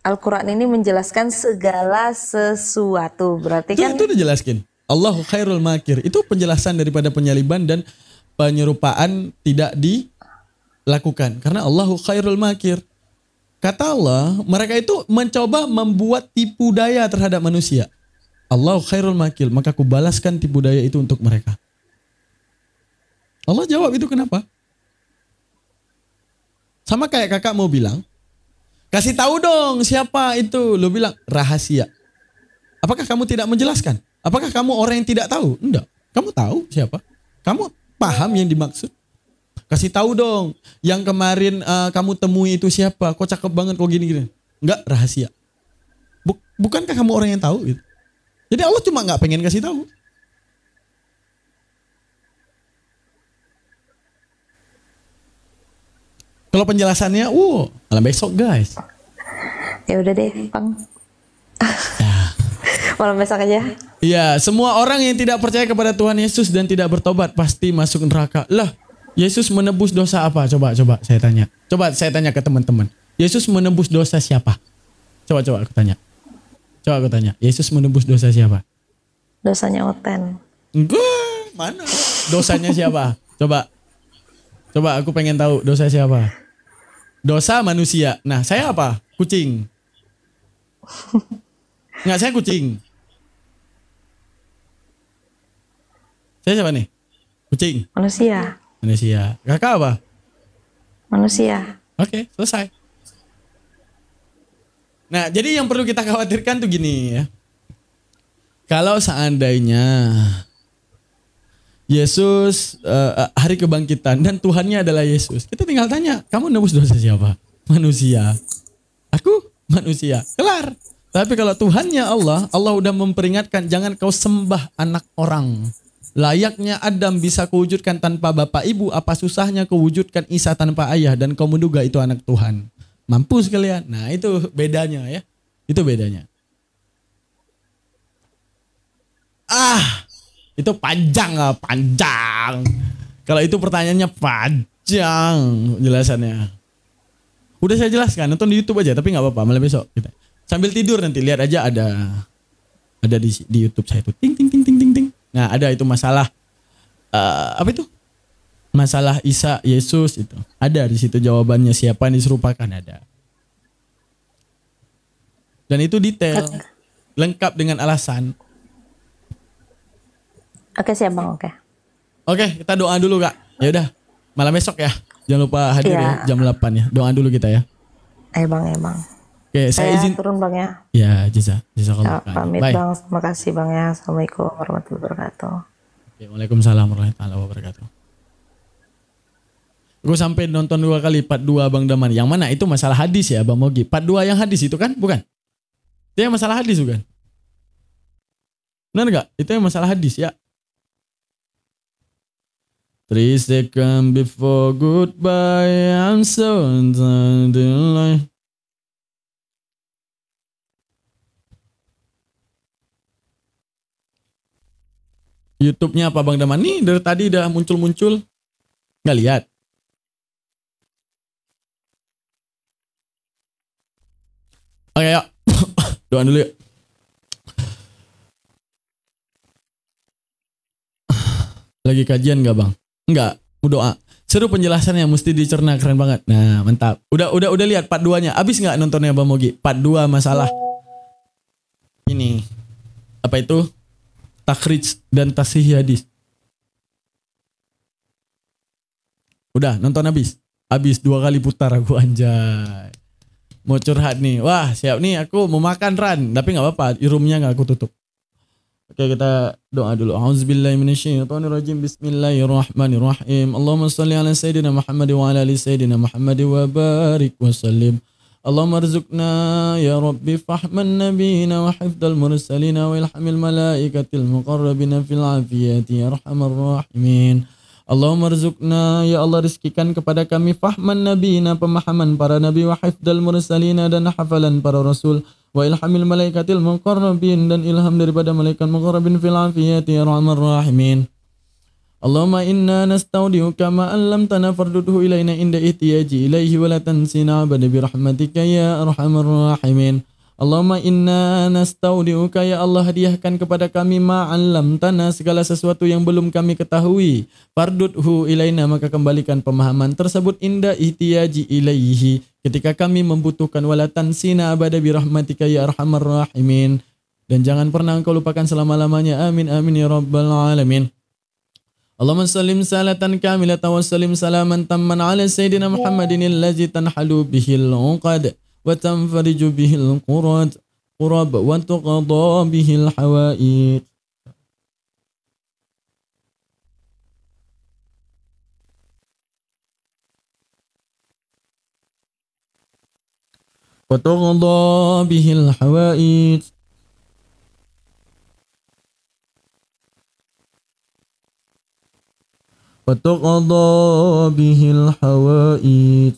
Al-Quran ini menjelaskan segala sesuatu. Berarti kan itu dijelaskan. Allahu khairul makir. Itu penjelasan daripada penyaliban dan penyerupaan tidak dilakukan. Karena Allahu khairul makir. Kata Allah, mereka itu mencoba membuat tipu daya terhadap manusia. Allahu khairul makir. Maka aku balaskan tipu daya itu untuk mereka. Allah jawab itu kenapa? Sama kayak kakak mau bilang, kasih tahu dong siapa itu. Lo bilang rahasia. Apakah kamu tidak menjelaskan? Apakah kamu orang yang tidak tahu? Enggak. Kamu tahu siapa? Kamu paham yang dimaksud? Kasih tahu dong. Yang kemarin kamu temui itu siapa? Kok cakep banget kok gini-gini. Enggak, rahasia. Bukankah kamu orang yang tahu gitu? Jadi Allah cuma nggak pengen kasih tahu. Kalau penjelasannya, malam besok guys. Ya udah deh, Bang. Ya. Malam besok aja. Iya, semua orang yang tidak percaya kepada Tuhan Yesus dan tidak bertobat pasti masuk neraka. Lah, Yesus menebus dosa apa? Coba saya tanya. Coba saya tanya ke teman-teman. Yesus menebus dosa siapa? Coba aku tanya. Yesus menebus dosa siapa? Dosanya Oten. Enggak, mana? Dosanya siapa? Coba aku pengen tahu dosa siapa? Dosa manusia. Nah, saya apa? Kucing. Enggak, saya kucing. Saya siapa nih? Kucing. Manusia. Kakak apa? Manusia. Oke, selesai. Nah, jadi yang perlu kita khawatirkan tuh gini ya. Kalau seandainya Yesus hari kebangkitan dan Tuhannya adalah Yesus, kita tinggal tanya, kamu nebus dosa siapa? Manusia. Aku manusia. Kelar. Tapi kalau Tuhannya Allah udah memperingatkan, jangan kau sembah anak orang. Layaknya Adam bisa kewujudkan tanpa bapak ibu, apa susahnya kewujudkan Isa tanpa ayah dan kau menduga itu anak Tuhan. Mampus kalian. Nah, itu bedanya ya. Itu bedanya. Itu panjang. Kalau itu pertanyaannya panjang jelasannya. Udah saya jelaskan, nonton di YouTube aja, tapi nggak apa-apa, malah besok kita. Sambil tidur nanti lihat aja ada di YouTube saya itu ting. Nah, ada itu masalah apa itu? Masalah Isa, Yesus itu. Ada di situ jawabannya, siapa yang diserupakan ada. Dan itu detail, lengkap dengan alasan. Oke, siap Bang, oke. Oke, kita doa dulu Kak. Ya udah, malam besok ya. Jangan lupa hadir Iya. ya jam 8 ya. Doa dulu kita ya. Bang. Oke, saya izin turun Bang ya. Ya, jazakallah. Pamit Bye. Bang, terima kasih Bang ya. Assalamualaikum warahmatullahi wabarakatuh. Oke, waalaikumsalam warahmatullahi wabarakatuh. Gue sampai nonton 2 kali part 2 Bang Daman. Yang mana itu masalah hadis ya Bang Mogi. Part 2 yang hadis itu kan? Bukan? Itu yang masalah hadis bukan? Benar gak? Itu yang masalah hadis ya. 3 seconds before goodbye, I'm so entitled to life. YouTube-nya apa Bang Daman? Nih dari tadi udah muncul-muncul. Nggak lihat? Oke, yuk. Doa dulu yuk. Lagi kajian nggak Bang? Enggak, mau doa. Seru penjelasannya, mesti dicerna, keren banget. Nah, mantap. Udah lihat part 2-nya. Abis nggak nontonnya Bang Mogi? Part 2 masalah ini. Apa itu? Takhrij dan tasihih hadis. Udah nonton habis? Habis 2 kali putar aku, anjay. Mau curhat nih. Wah, siap nih, aku mau makan Ran. Tapi nggak apa-apa, roomnya nggak aku tutup. Oke, kita doa dulu. A'udzubillahi minasyaitonirrajim. Bismillahirrahmanirrahim. Allahumma shalli ala sayyidina Muhammad wa ala ali sayyidina Muhammad wa barik wa sallim. Allahumma arzuqna ya Rabbi fahman nabiyina wa hifdal mursalina wa ilhamil malaikatil muqarrabina fil afiyati ya arhamar rahimin. Allahumma arzuqna ya Allah, rizkikan kepada kami fahman nabiyina, pemahaman para nabi, wa hifdal mursalina, dan hafalan para rasul, wa ilhamil malaikatil muqarrabin, dan ilham daripada malaikat muqarrabin fil afiyati ya arhamar rahimin. Allahumma inna nastaudiuka ma allamtana fardudhu ilaina inda ihtiyaji ilaihi wa la tansina abada bi rahmatika ya arhamar rahimin. Allahumma inna nastaudiuka ya Allah, hadiahkan kepada kami ma allamtana, segala sesuatu yang belum kami ketahui. Fardudhu ilaina, maka kembalikan pemahaman tersebut inda ihtiyaji ilaihi, ketika kami membutuhkan. Wa la tansina abada bi rahmatika ya arhamar rahimin. Dan jangan pernah engkau lupakan selama-lamanya. Amin amin ya rabbal alamin. Allahumma sallim salatan kamilatan wa sallim salaman tamman ala sayyidina Muhammadin allazi tanhalu bihil uqad wa tanfariju bihil qurab wa tuqadha bihil hawaid. وتقضى به الحوائج وتقضى به الحوائج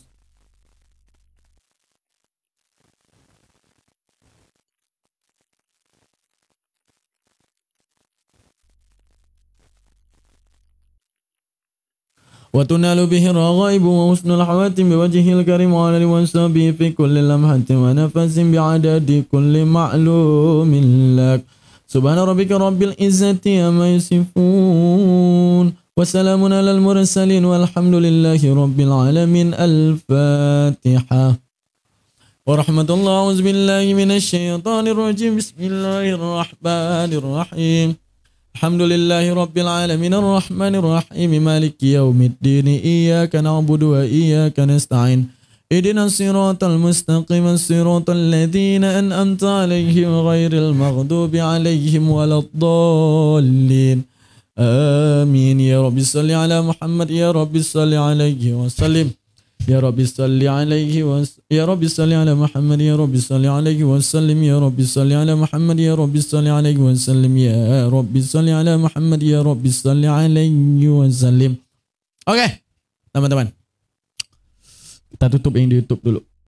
وتنال به الرغائب وحسن الحواتم بوجهه الكريم وعلى آله وصحبه في كل لمحة ونفس بعدد كل معلوم لك سبحان ربك رب العزة عما يصفون وسلام على المرسلين والحمد لله رب العالمين. الفاتحة. ورحمة الله. أعوذ بالله من الشيطان الرجيم. بسم الله الرحمن الرحيم. الحمد لله رب العالمين الرحمن الرحيم مالك يوم الدين إياك نعبد وإياك نستعين اهدنا الصراط المستقيم صراط الذين أنعمت عليهم غير المغضوب عليهم ولا الضالين آمين. يا رب صل على محمد يا رب صل عليه وسلم يا رب صل عليه يا رب صل على محمد يا رب صل عليه وسلم يا رب صل على محمد يا رب صل عليه وسلم يا رب صل على محمد يا رب صل عليه وسلم. Oke, teman-teman. Kita tutup yang di YouTube dulu.